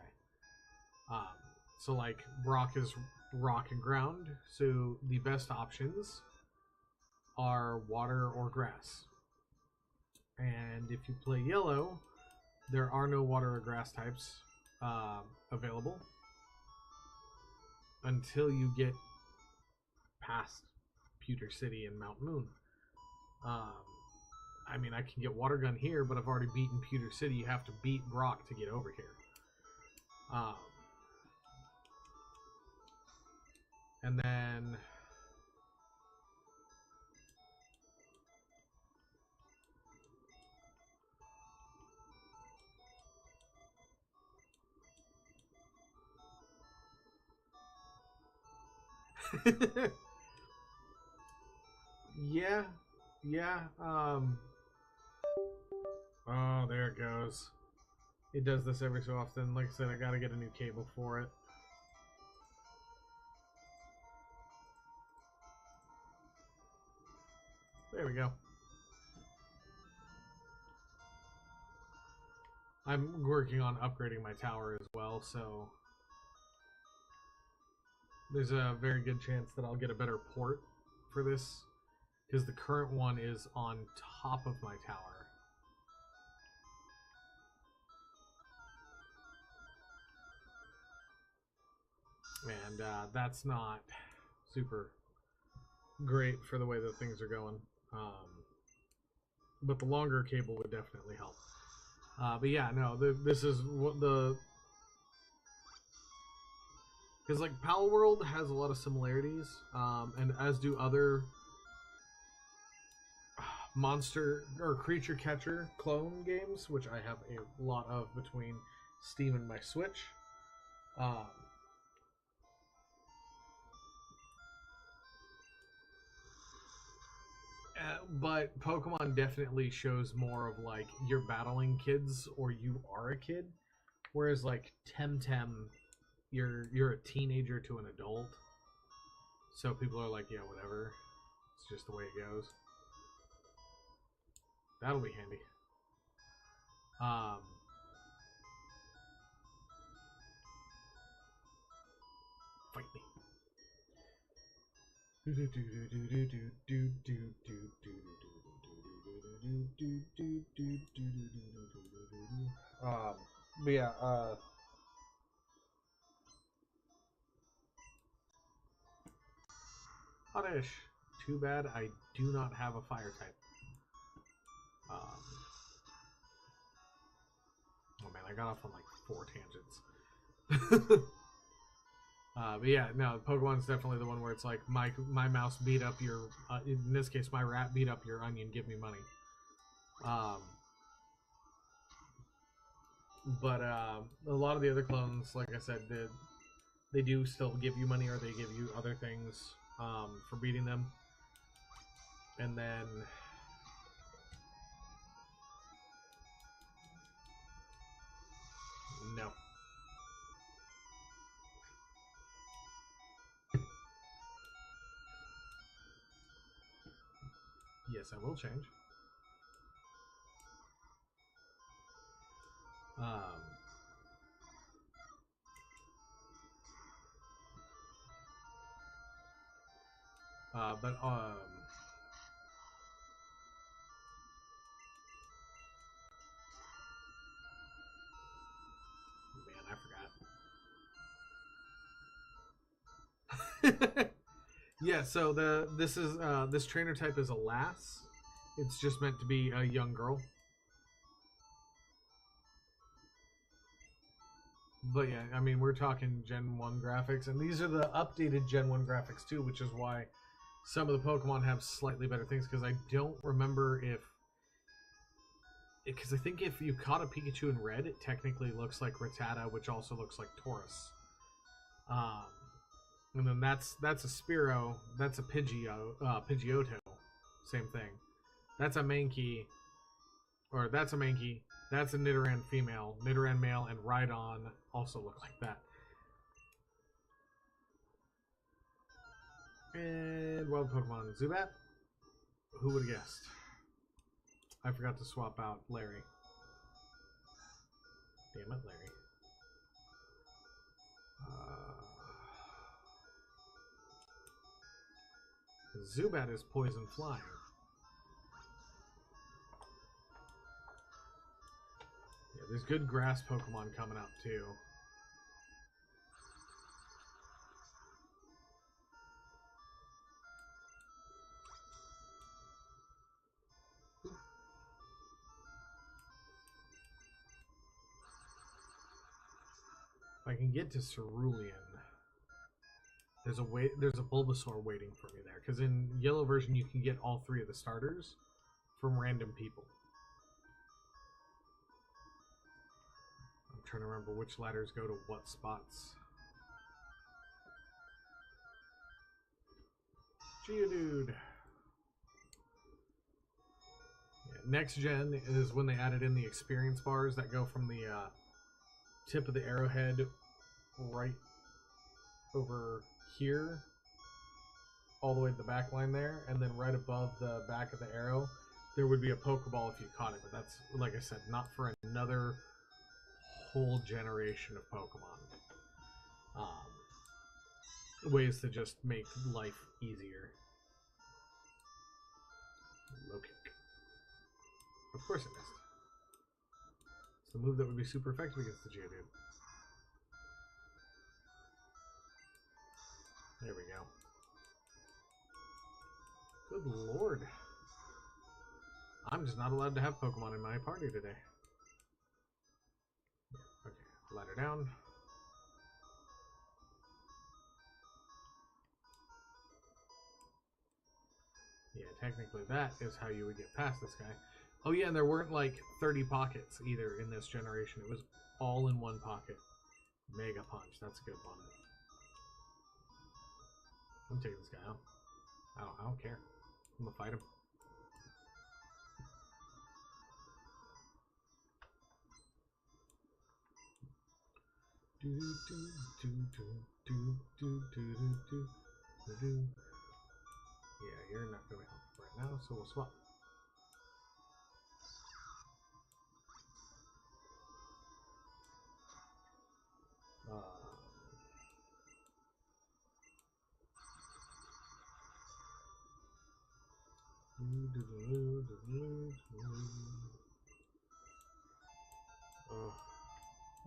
So, like, Brock is rock and ground, so the best options are water or grass. And if you play yellow, there are no water or grass types available until you get past Pewter City and Mount Moon. I mean, I can get Water Gun here, but I've already beaten Pewter City. You have to beat Brock to get over here. And then... yeah. Oh, there it goes. It does this every so often. Like I said, I gotta get a new cable for it. There we go. I'm working on upgrading my tower as well, so there's a very good chance that I'll get a better port for this, because the current one is on top of my tower. And that's not super great for the way that things are going. But the longer cable would definitely help. But yeah, no, this is what because like Pal World has a lot of similarities, and as do other monster or creature catcher clone games, which I have a lot of between Steam and my Switch. But Pokemon definitely shows more of like you're battling kids or you are a kid, whereas like Temtem, you're a teenager to an adult. So people are like, yeah, whatever. It's just the way it goes. That'll be handy. Fight me. But yeah, Oddish. Too bad I do not have a fire type. Oh man, I got off on like 4 tangents. But yeah, no, Pokemon's definitely the one where it's like my mouse beat up your, in this case, my rat beat up your onion, give me money. But a lot of the other clones, like I said, they do still give you money, or they give you other things for beating them. And then no. Yes, I will change. But man, I forgot. Yeah, so this trainer type is a lass. It's just meant to be a young girl. But yeah, I mean, we're talking Gen 1 graphics, and these are the updated Gen 1 graphics too, which is why some of the Pokemon have slightly better things, because I don't remember because I think if you caught a Pikachu in red, it technically looks like Rattata, which also looks like Taurus. And then that's a Spearow, that's a Pidgeotto, same thing. That's a Mankey, that's a Nidoran female, Nidoran male, and Rhydon also look like that. And wild Pokemon, Zubat. Who would have guessed? I forgot to swap out Larry. Damn it, Larry. Zubat is poison flying. Yeah, there's good grass Pokemon coming up too. If I can get to Cerulean, there's a Bulbasaur waiting for me there, because in yellow version you can get all 3 of the starters from random people. I'm trying to remember which ladders go to what spots. Geodude. Yeah, next gen is when they added in the experience bars that go from the tip of the arrowhead right over here all the way to the back line there, and then right above the back of the arrow there would be a Pokeball if you caught it, but that's, like I said, not for another whole generation of Pokemon. Ways to just make life easier. Low kick. Of course it missed. It's the move that would be super effective against the Geodude. There we go. Good lord. I'm just not allowed to have Pokemon in my party today. Okay, ladder down. Yeah, technically that is how you would get past this guy. Oh yeah, and there weren't like 30 pockets either in this generation. It was all in one pocket. Mega Punch, that's a good one. I'm taking this guy out. I don't care. I'm gonna fight him. Yeah, you're not gonna help right now, so we'll swap.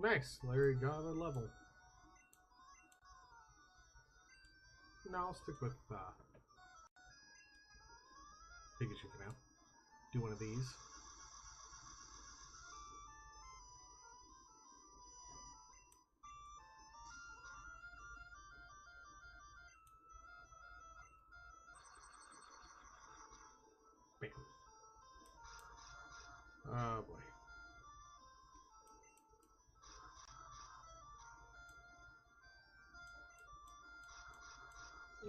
Nice, Larry got a level. No, I'll stick with Pikachu for now. Do one of these. Bam. Oh boy.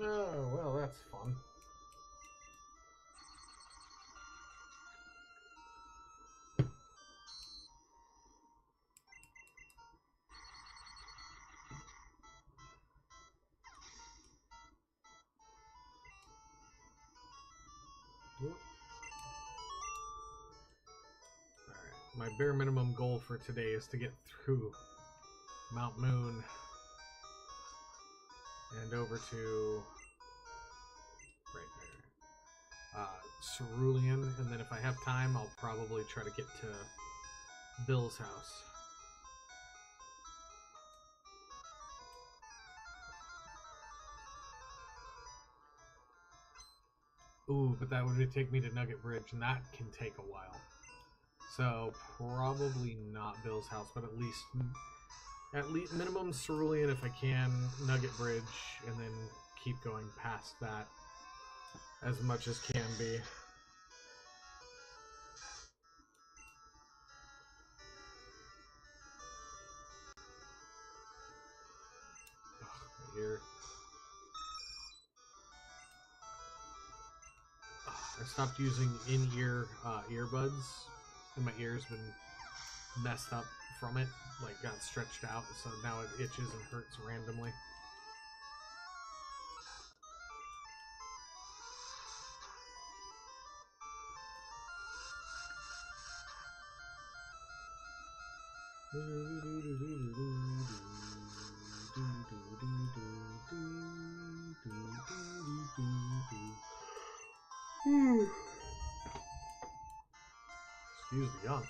Oh, well, that's fun. Alright, my bare minimum goal for today is to get through Mount Moon and over to right there, Cerulean, and then if I have time, I'll probably try to get to Bill's house. Ooh, but that would take me to Nugget Bridge, and that can take a while. So probably not Bill's house, but at least minimum Cerulean if I can, Nugget Bridge, and then keep going past that as much as can be. Ugh, my ear. I stopped using in-ear earbuds, and my ear's been messed up from it, like got stretched out, so now it itches and hurts randomly. Excuse the yawn.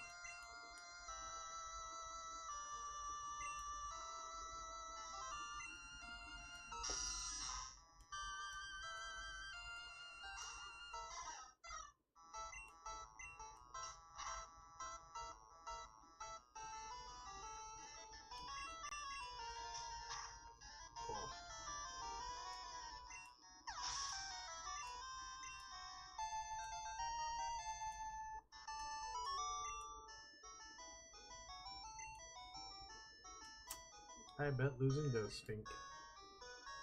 I bet losing does stink.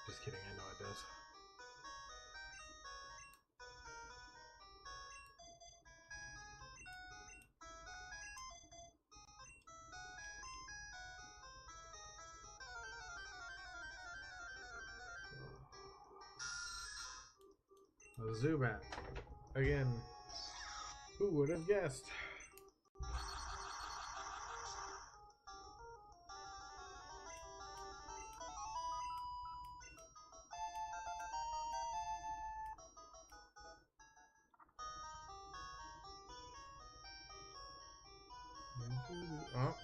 Just kidding, I know it does. A Zubat. Again. Who would have guessed? Oh.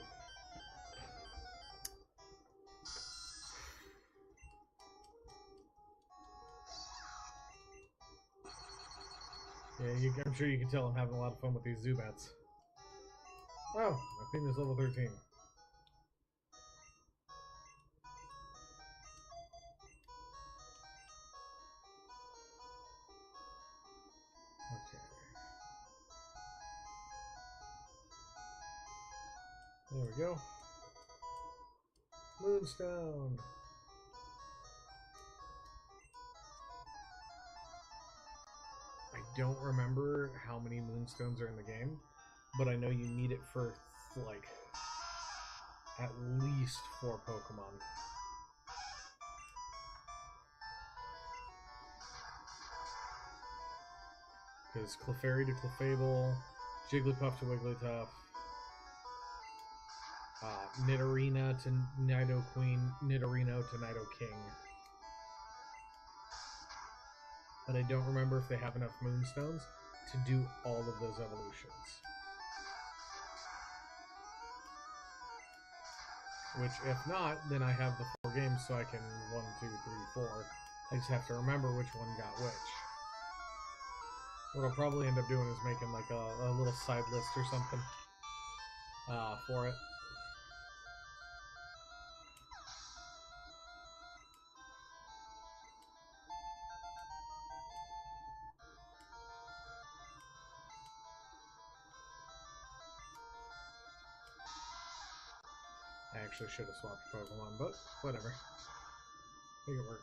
Yeah, I'm sure you can tell I'm having a lot of fun with these Zubats. Oh, my theme is level 13. Okay. There we go. Moonstone. I don't remember how many Moonstones are in the game, but I know you need it for, like, at least 4 Pokemon. Because Clefairy to Clefable, Jigglypuff to Wigglytuff, Nidorina to Nidoqueen, Nidorino to Nidoking. But I don't remember if they have enough Moonstones. to do all of those evolutions. Which, if not, then I have the 4 games so I can 1, 2, 3, 4. I just have to remember which one got which. What I'll probably end up doing is making like a little side list or something for it. I actually should have swapped Pokemon, but whatever. Make it work.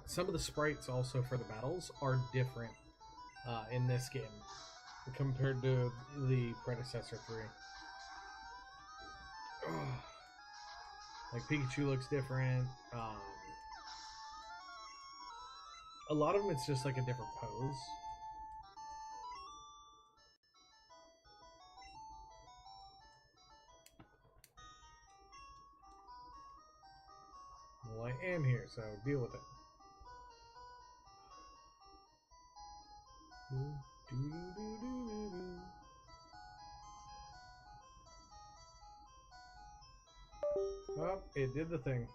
Some of the sprites also for the battles are different in this game compared to the predecessor 3. Like Pikachu looks different. A lot of them it's just like a different pose. Well, I am here, so deal with it. Oh, it did the thing.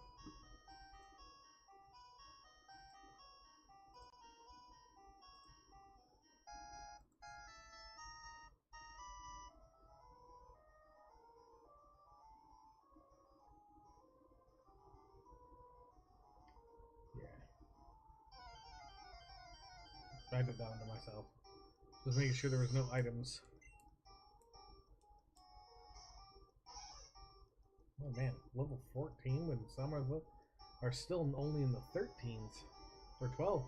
Yeah. I did that one to myself. Just making sure there was no items. Oh man, level 14 when some are still only in the 13s or 12.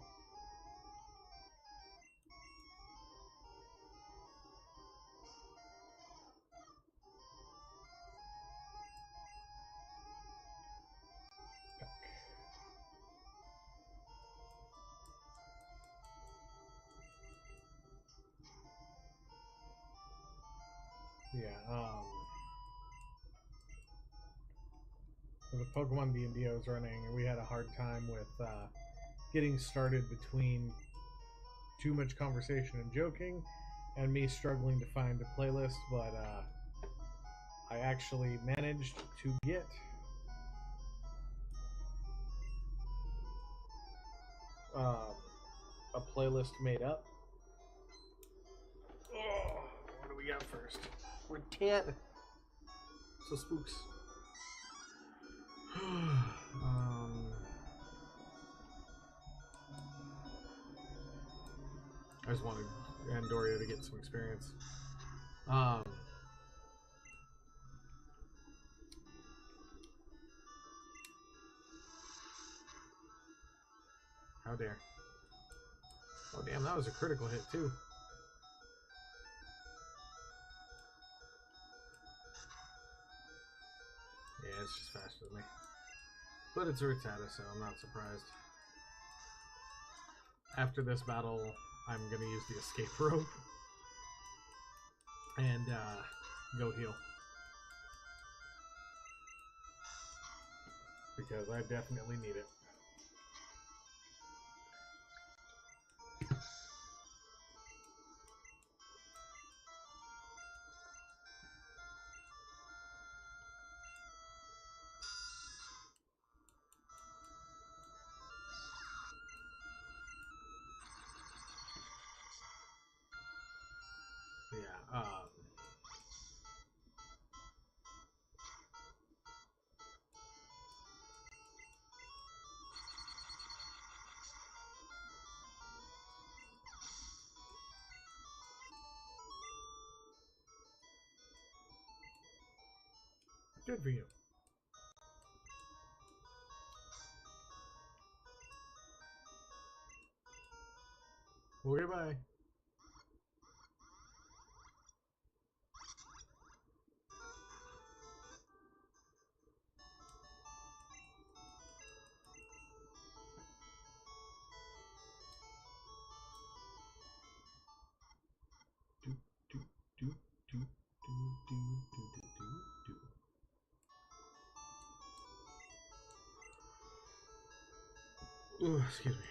Yeah, the Pokemon D&D I was running, we had a hard time with getting started between too much conversation and joking and me struggling to find a playlist, but I actually managed to get a playlist made up. Oh, what do we got first? We're 10. So spooks. I just wanted Andoria to get some experience. How dare. Oh damn, that was a critical hit too. Yeah, it's just faster than me. But it's a Rattata, so I'm not surprised. After this battle, I'm going to use the escape rope and go heal. Because I definitely need it. Yeah, Good for you. Okay, bye. Ooh, excuse me.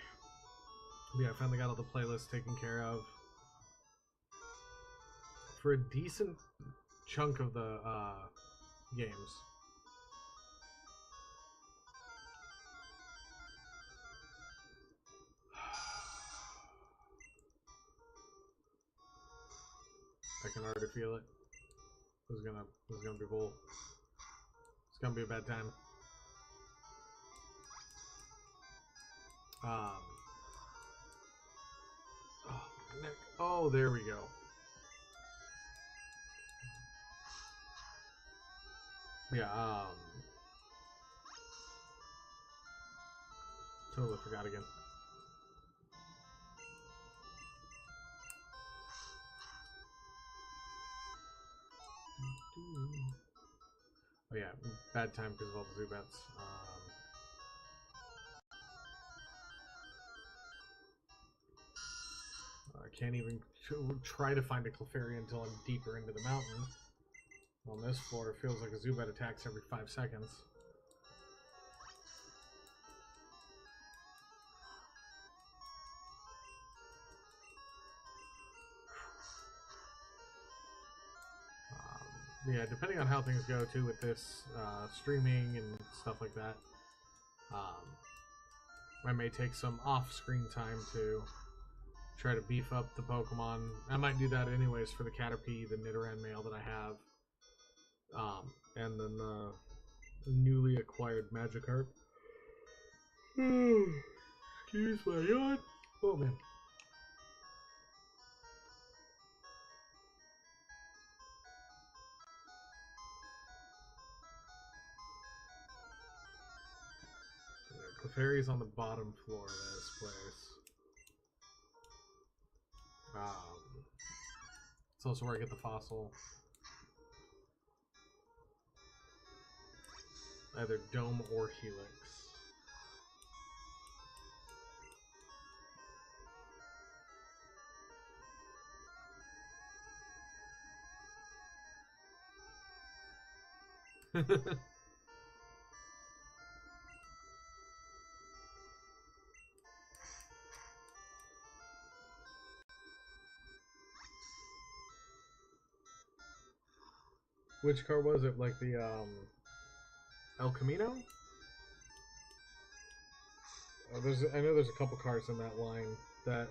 Yeah, I finally got all the playlists taken care of. For a decent chunk of the games. I can already feel it. This is gonna be bull. It's gonna be a bad time. Oh, there we go. Yeah, totally forgot again. Oh yeah, bad time because of all the Zubats. I can't even try to find a Clefairy until I'm deeper into the mountain. On this floor, it feels like a Zubat attacks every 5 seconds. Yeah, depending on how things go too with this streaming and stuff like that, I may take some off-screen time to try to beef up the Pokemon. I might do that anyways for the Caterpie, the Nidoran male that I have, and then the newly acquired Magikarp. Excuse my yawn. Oh man. Clefairy's on the bottom floor of this place. It's also where I get the fossil. Either Dome or Helix. Which car was it? Like the El Camino? I know there's a couple cars in that line that,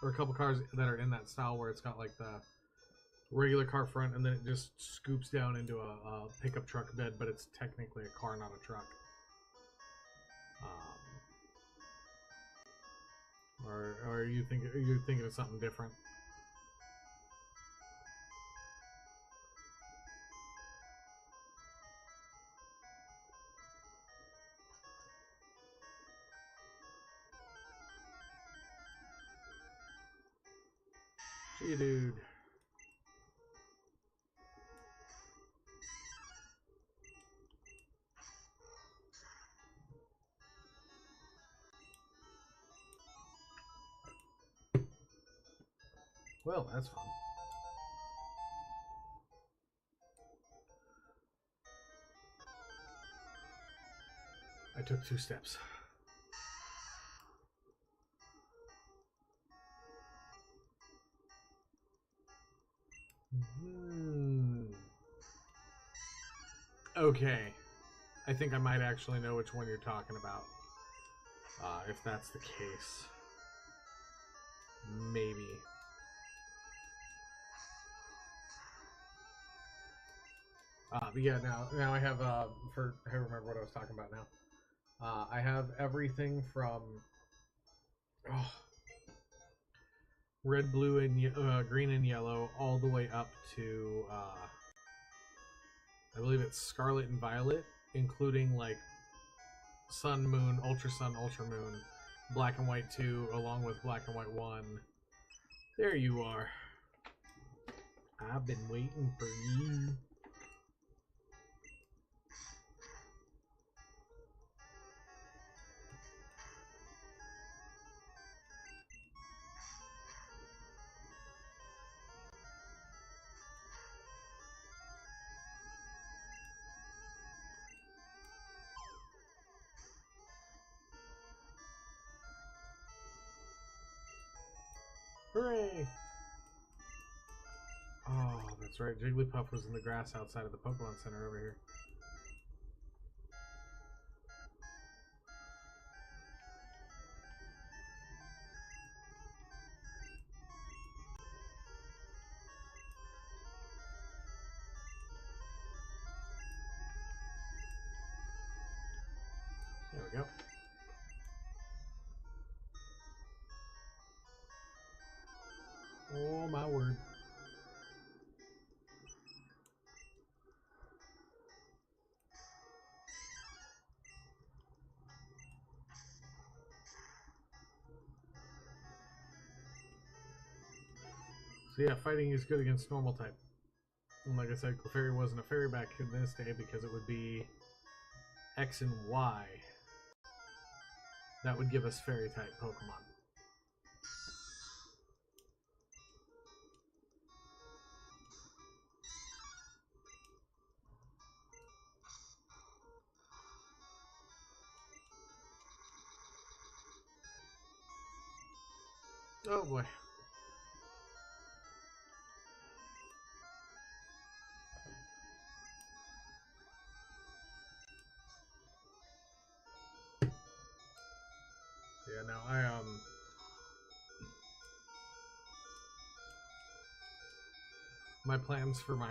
or a couple cars that are in that style where it's got like the regular car front and then it just scoops down into a pickup truck bed, but it's technically a car, not a truck. Or are you thinking of something different? Gee, dude. Well, that's fun. I took 2 steps. Okay. I think I might actually know which one you're talking about. If that's the case. Maybe. But yeah, now I have, I remember what I was talking about now. I have everything from red, blue, and green and yellow all the way up to, I I believe it's Scarlet and Violet, including like Sun, Moon, Ultra Sun, Ultra Moon, Black and White 2, along with Black and White 1. There you are. I've been waiting for you. Hooray! Oh, that's right. Jigglypuff was in the grass outside of the Pokemon Center over here. There we go. Oh my word. So yeah, fighting is good against normal type. And like I said, Clefairy wasn't a fairy back in this day because it would be X and Y. That would give us fairy type Pokemon. Oh boy. Yeah, now my plans for my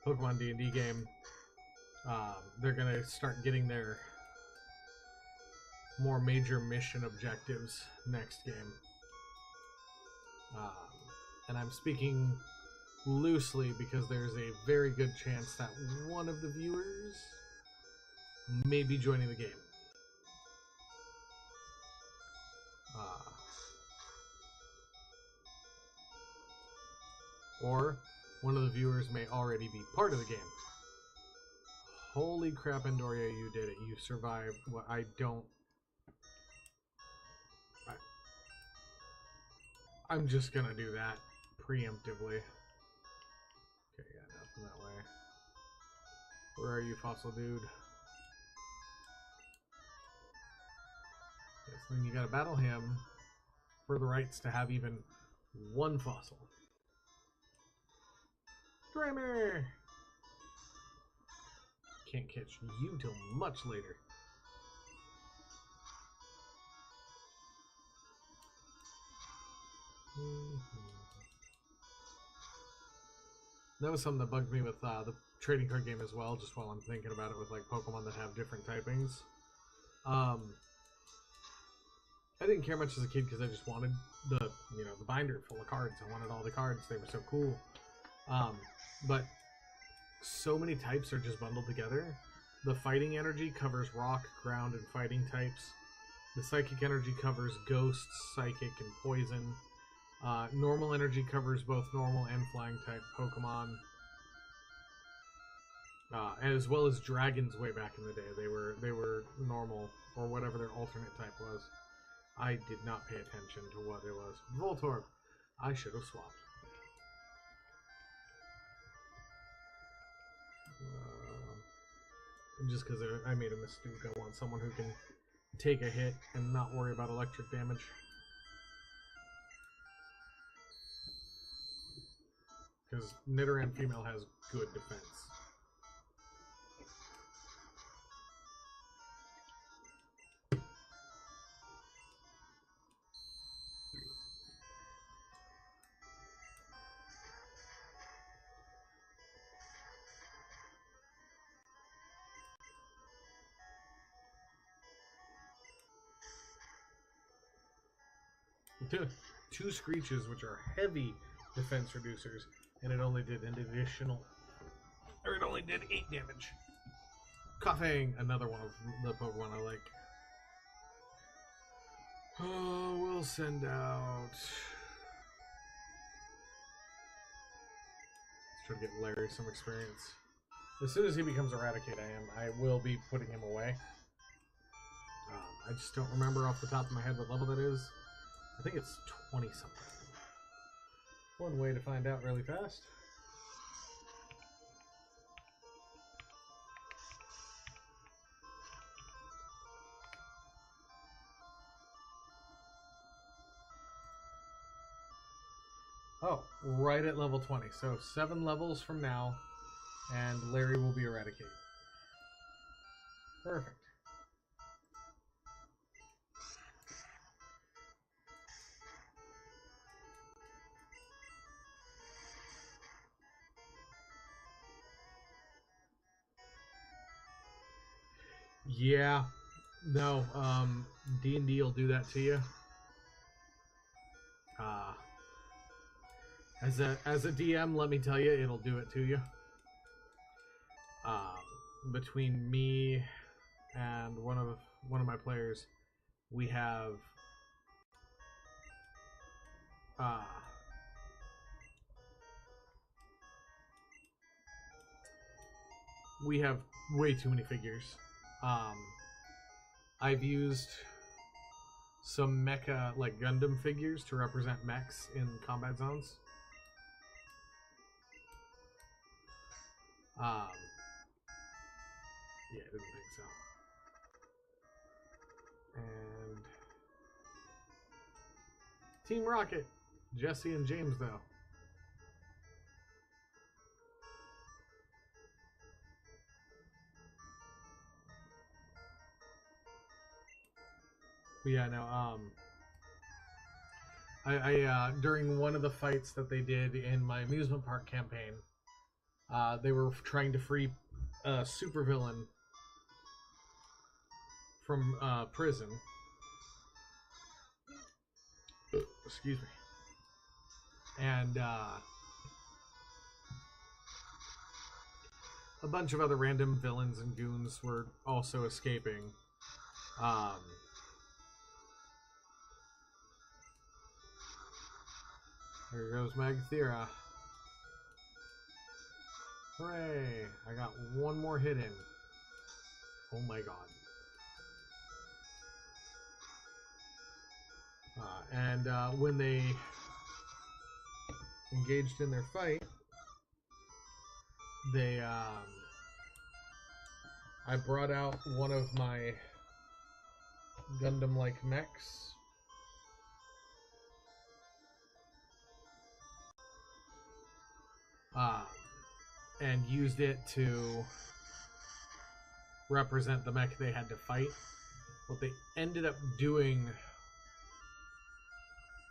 Pokemon D&D game, they're gonna start getting their more major mission objectives next game. And I'm speaking loosely because there's a very good chance that one of the viewers may be joining the game. Or one of the viewers may already be part of the game. Holy crap, Andoria, you did it. You survived what I don't... I'm just gonna do that preemptively. Okay, yeah, nothing that way. Where are you, fossil dude? Yes, then you gotta battle him for the rights to have even one fossil. Dreamer! Can't catch you till much later. That was something that bugged me with the trading card game as well, just while I'm thinking about it with like Pokemon that have different typings. I didn't care much as a kid because I just wanted the binder full of cards. I wanted all the cards. They were so cool. But so many types are just bundled together. The fighting energy covers rock, ground, and fighting types. The psychic energy covers ghosts, psychic, and poison. Normal energy covers both normal and flying type Pokemon. As well as dragons way back in the day. They were normal, or whatever their alternate type was. I did not pay attention to what it was. Voltorb. I should have swapped. Just because I made a mistake, I want someone who can take a hit and not worry about electric damage. Because Nidoran female has good defense. Two Screeches, which are heavy defense reducers, and it only did an additional Or it only did 8 damage. Coughing, another one of the Pokemon I like. Oh, we'll send out... Let's try to get Larry some experience. As soon as he becomes Eradicate, I will be putting him away. I just don't remember off the top of my head what level that is. I think it's 20-something. One way to find out really fast. Oh, right at level 20. So 7 levels from now, and Larry will be Eradicate. Perfect. Yeah. No, D&D will do that to you. As a DM, let me tell you, it'll do it to you. Between me and one of my players, we have way too many figures. I've used some mecha, like Gundam figures, to represent mechs in combat zones. Yeah, I didn't think so. And Team Rocket, Jesse and James, though. But yeah, no, I during one of the fights that they did in my amusement park campaign, they were trying to free a supervillain from prison. Excuse me. And a bunch of other random villains and goons were also escaping. There goes Magathera. Hooray! I got one more hit in. Oh my god. And when they engaged in their fight, they I brought out one of my Gundam-like mechs. And used it to represent the mech they had to fight. What they ended up doing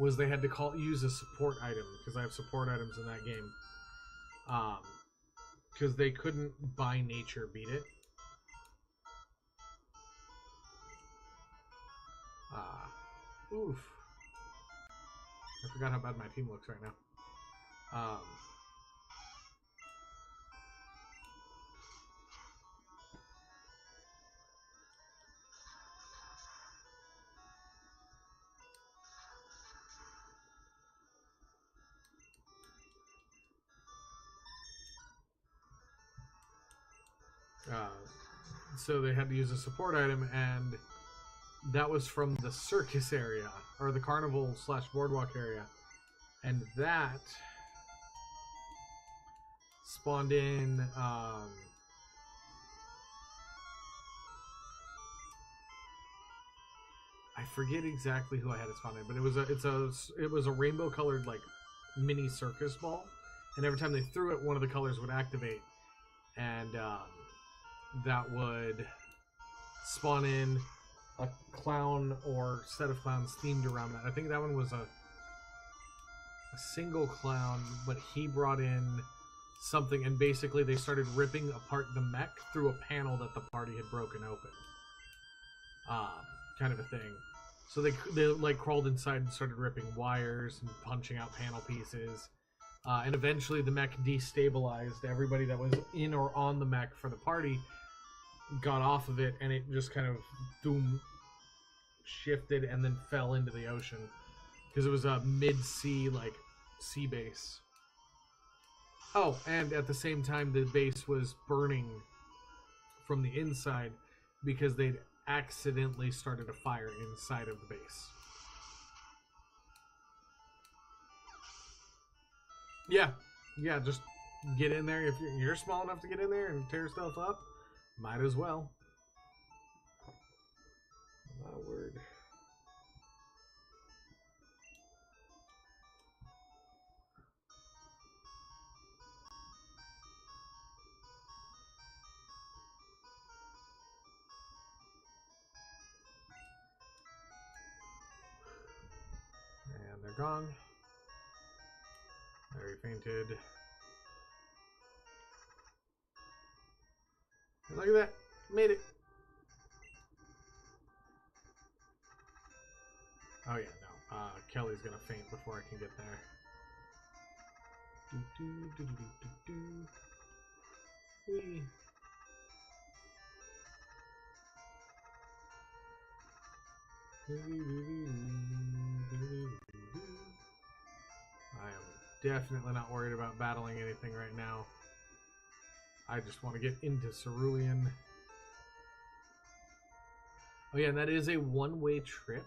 was they had to use a support item, because I have support items in that game. Because they couldn't by nature beat it. Oof. I forgot how bad my team looks right now. So they had to use a support item, and that was from the circus area, or the carnival / boardwalk area, and that spawned in I forget exactly who I had it spawn in, but it was a rainbow colored like mini circus ball, and every time they threw it, one of the colors would activate, and that would spawn in a clown or set of clowns themed around that. I think that one was a single clown, but he brought in something, and basically they started ripping apart the mech through a panel that the party had broken open. Kind of a thing. So they like crawled inside and started ripping wires and punching out panel pieces. And eventually the mech destabilized. Everybody that was in or on the mech for the party got off of it, and it just kind of boom, shifted and then fell into the ocean. Because it was a mid-sea, like, sea base. Oh, and at the same time, the base was burning from the inside because they'd accidentally started a fire inside of the base. Yeah, just get in there. If you're small enough to get in there and tear stuff up, might as well. My word. And they're gone. Very fainted. And look at that. Made it. Oh yeah, no. Kelly's gonna faint before I can get there. Whee. I am definitely not worried about battling anything right now. I just want to get into Cerulean. Oh yeah, and that is a one-way trip.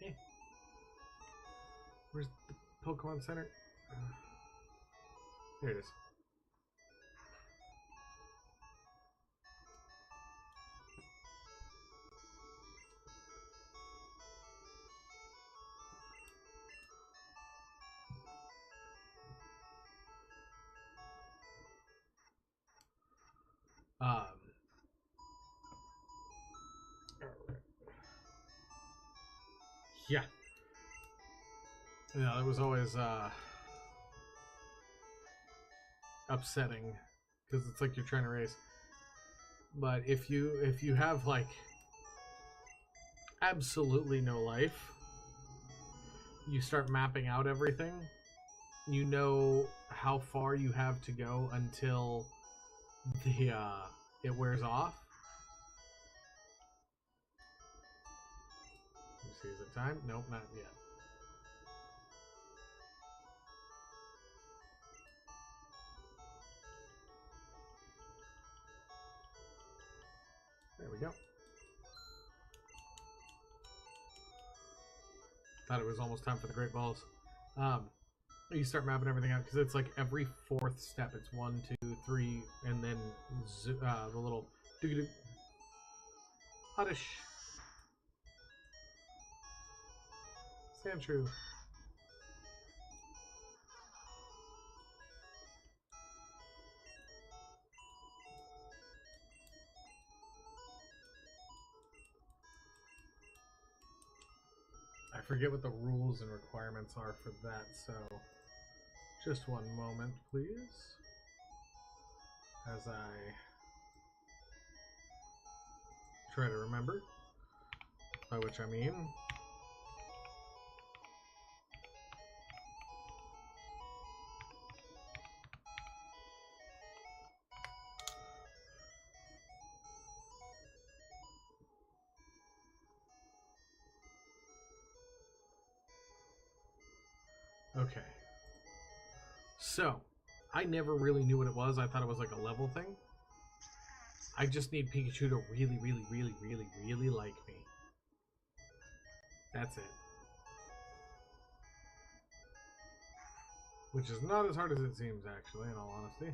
Hey. Where's the Pokemon Center? There it is. Yeah. Yeah, it was always upsetting because it's like you're trying to race. But if you have like absolutely no life, you start mapping out everything. You know how far you have to go until the it wears off. Let's see, is it time? Nope, not yet. There we go. Thought it was almost time for the Great Balls. You start mapping everything out because it's like every fourth step. It's 1, 2, 3, and then the little Oddish. Sandshrew. I forget what the rules and requirements are for that, so just one moment, please. As I try to remember, by which I mean okay. So, I never really knew what it was. I thought it was like a level thing. I just need Pikachu to really, really, really, really, really like me. That's it. Which is not as hard as it seems, actually, in all honesty.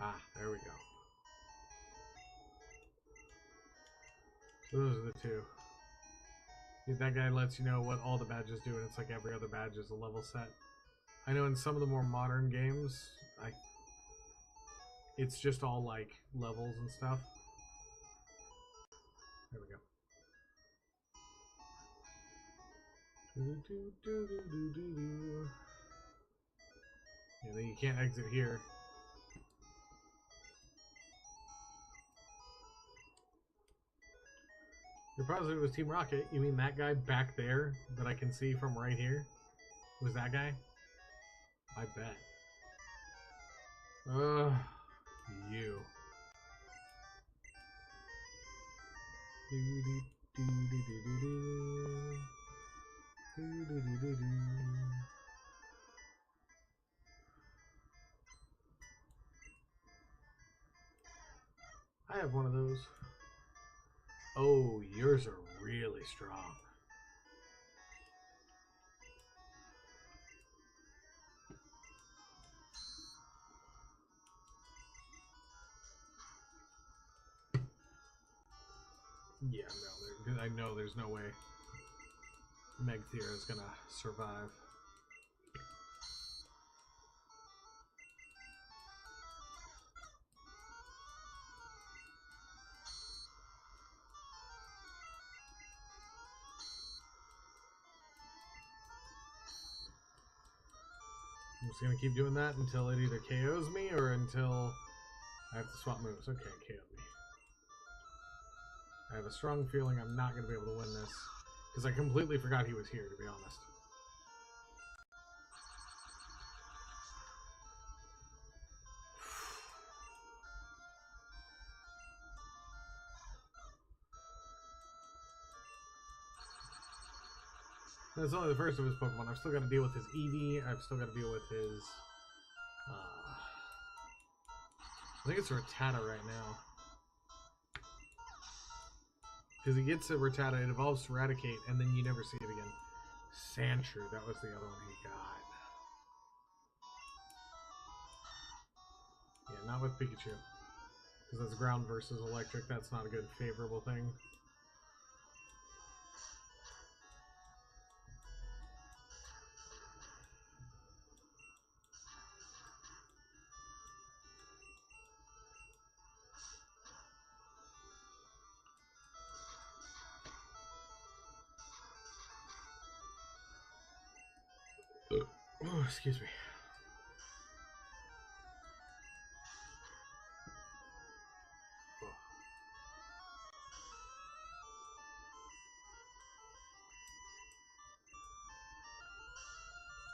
Ah, there we go. So those are the two. That guy lets you know what all the badges do, and it's like every other badge is a level set. I know in some of the more modern games, it's just all like levels and stuff. There we go. can't exit here. You're positive it was Team Rocket? You mean that guy back there that I can see from right here? Was that guy? I bet. Ugh, you. I have one of those. Oh, yours are really strong. Yeah, no, I know there's no way Meg Thera is gonna survive. I'm just gonna keep doing that until it either KOs me or until I have to swap moves. Okay, KO'd me. I have a strong feeling I'm not gonna be able to win this because I completely forgot he was here, to be honest. That's only the first of his Pokemon. I've still got to deal with his Eevee. I've still got to deal with his... I think it's Rattata right now. Because he gets a Rattata, it evolves to Eradicate, and then you never see it again. Sandshrew, that was the other one he got. Yeah, not with Pikachu. Because that's ground versus electric. That's not a good favorable thing. Oh, excuse me.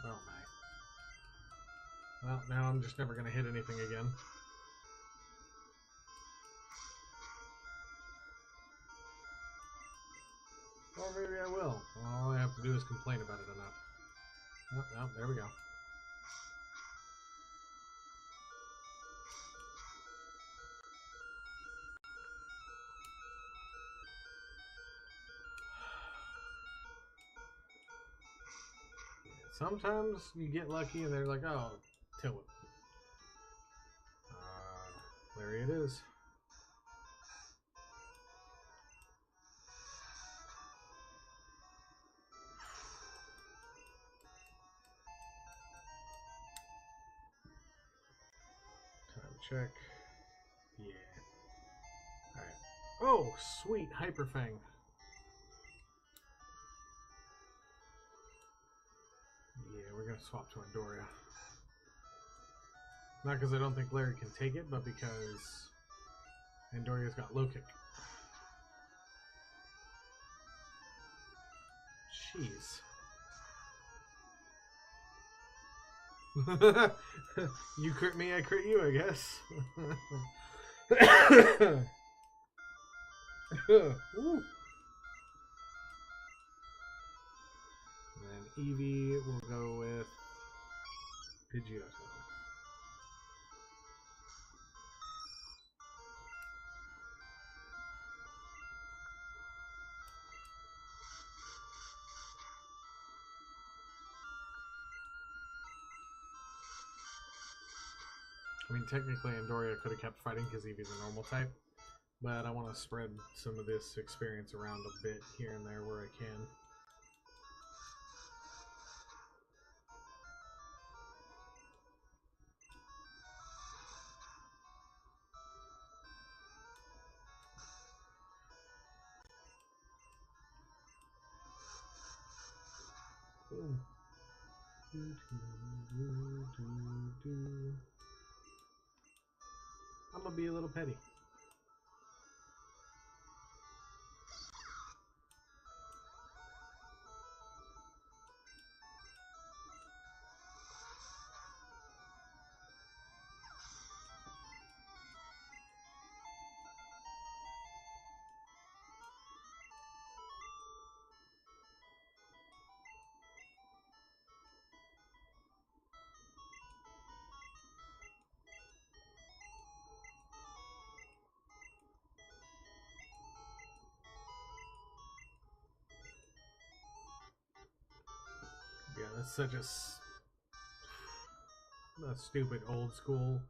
Oh my. Well, now I'm just never going to hit anything again. Well, maybe I will. All I have to do is complain about it enough. Oh, there we go. Sometimes you get lucky and they're like, oh, tilt it. There it is. Time check. Yeah. Alright. Oh, sweet. Hyper Fang. Yeah, we're going to swap to Andoria. Not because I don't think Larry can take it, but because Andoria's got low kick. Jeez. You crit me, I crit you, I guess. Ooh. And then Eevee will go with Pidgeotto. I mean, technically Andoria could have kept fighting because Eevee's a normal type, but I want to spread some of this experience around a bit here and there where I can. Boom. I'm gonna be a little petty. Yeah, that's such a stupid old school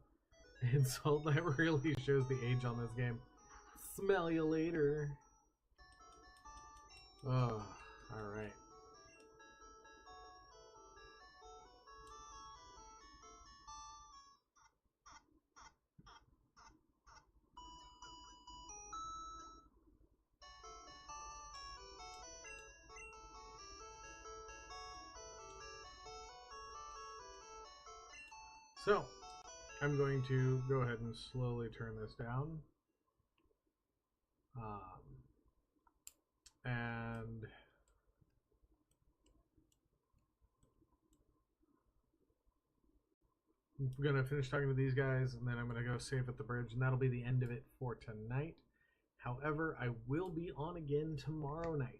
insult that really shows the age on this game. Smell you later. Oh, alright. So, I'm going to go ahead and slowly turn this down. And I'm going to finish talking to these guys, and then I'm going to go save at the bridge, and that'll be the end of it for tonight. However, I will be on again tomorrow night.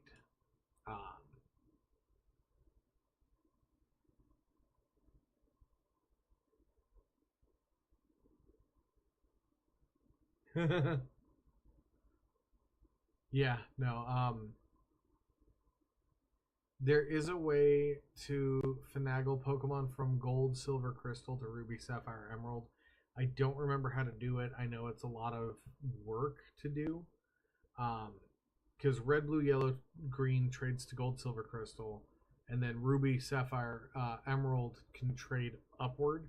Yeah, no, there is a way to finagle Pokemon from Gold, Silver, Crystal to Ruby, Sapphire, Emerald. I don't remember how to do it. I know it's a lot of work to do. Because Red, Blue, Yellow, Green trades to Gold, Silver, Crystal. And then Ruby, Sapphire, Emerald can trade upward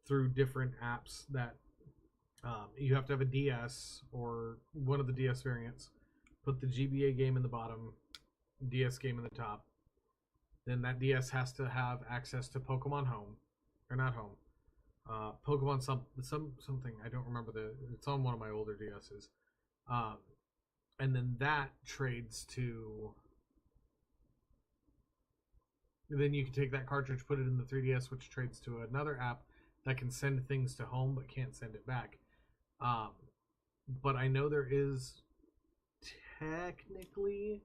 through different apps that you have to have a DS or one of the DS variants. Put the GBA game in the bottom, DS game in the top. Then that DS has to have access to Pokemon Home, or not Home. Pokemon something, I don't remember it's on one of my older DSs. And then that trades to, then you can take that cartridge, put it in the 3DS, which trades to another app that can send things to home but can't send it back. But I know there is technically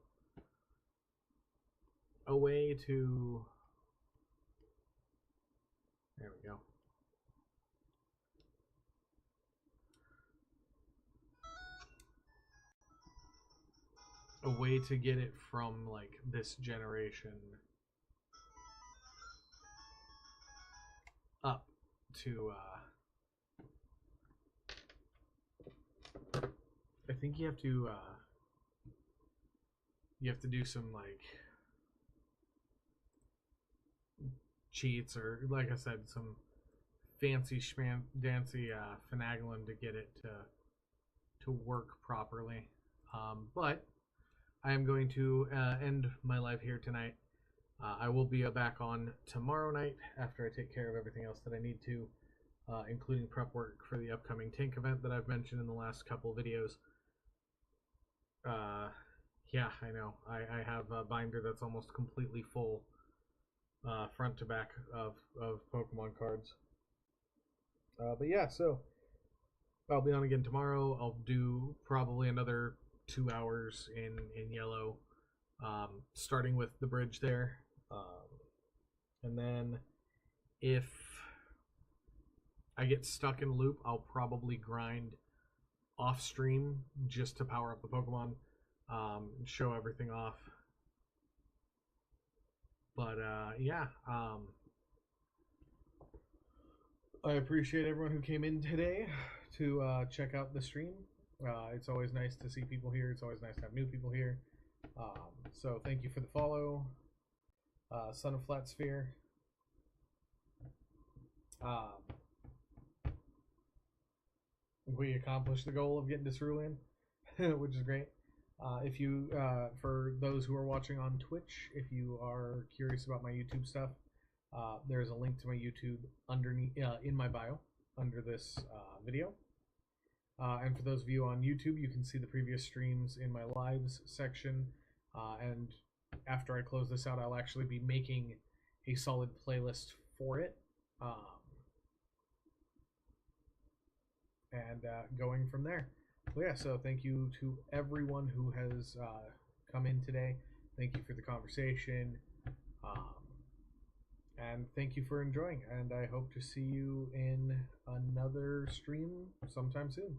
a way to, there we go. A way to get it from like this generation up to I think you have to do some like cheats, or like I said, some fancy finagling to get it to work properly. But I am going to end my live here tonight. I will be back on tomorrow night after I take care of everything else that I need to, including prep work for the upcoming tank event that I've mentioned in the last couple videos. Yeah, I know. I have a binder that's almost completely full, front to back of Pokemon cards. But yeah, so I'll be on again tomorrow. I'll do probably another 2 hours in yellow, starting with the bridge there. And then if I get stuck in loop, I'll probably grind off stream just to power up the Pokemon, show everything off. But yeah, I appreciate everyone who came in today to check out the stream. It's always nice to see people here. It's always nice to have new people here. So thank you for the follow, Son of Flat Sphere. We accomplished the goal of getting to Cerulean, which is great. If you, for those who are watching on Twitch, if you are curious about my YouTube stuff, There's a link to my YouTube underneath in my bio under this video. And for those of you on YouTube, you can see the previous streams in my lives section. And after I close this out, I'll actually be making a solid playlist for it. And going from there. Well, yeah, so thank you to everyone who has come in today. Thank you for the conversation. And thank you for enjoying. And I hope to see you in another stream sometime soon.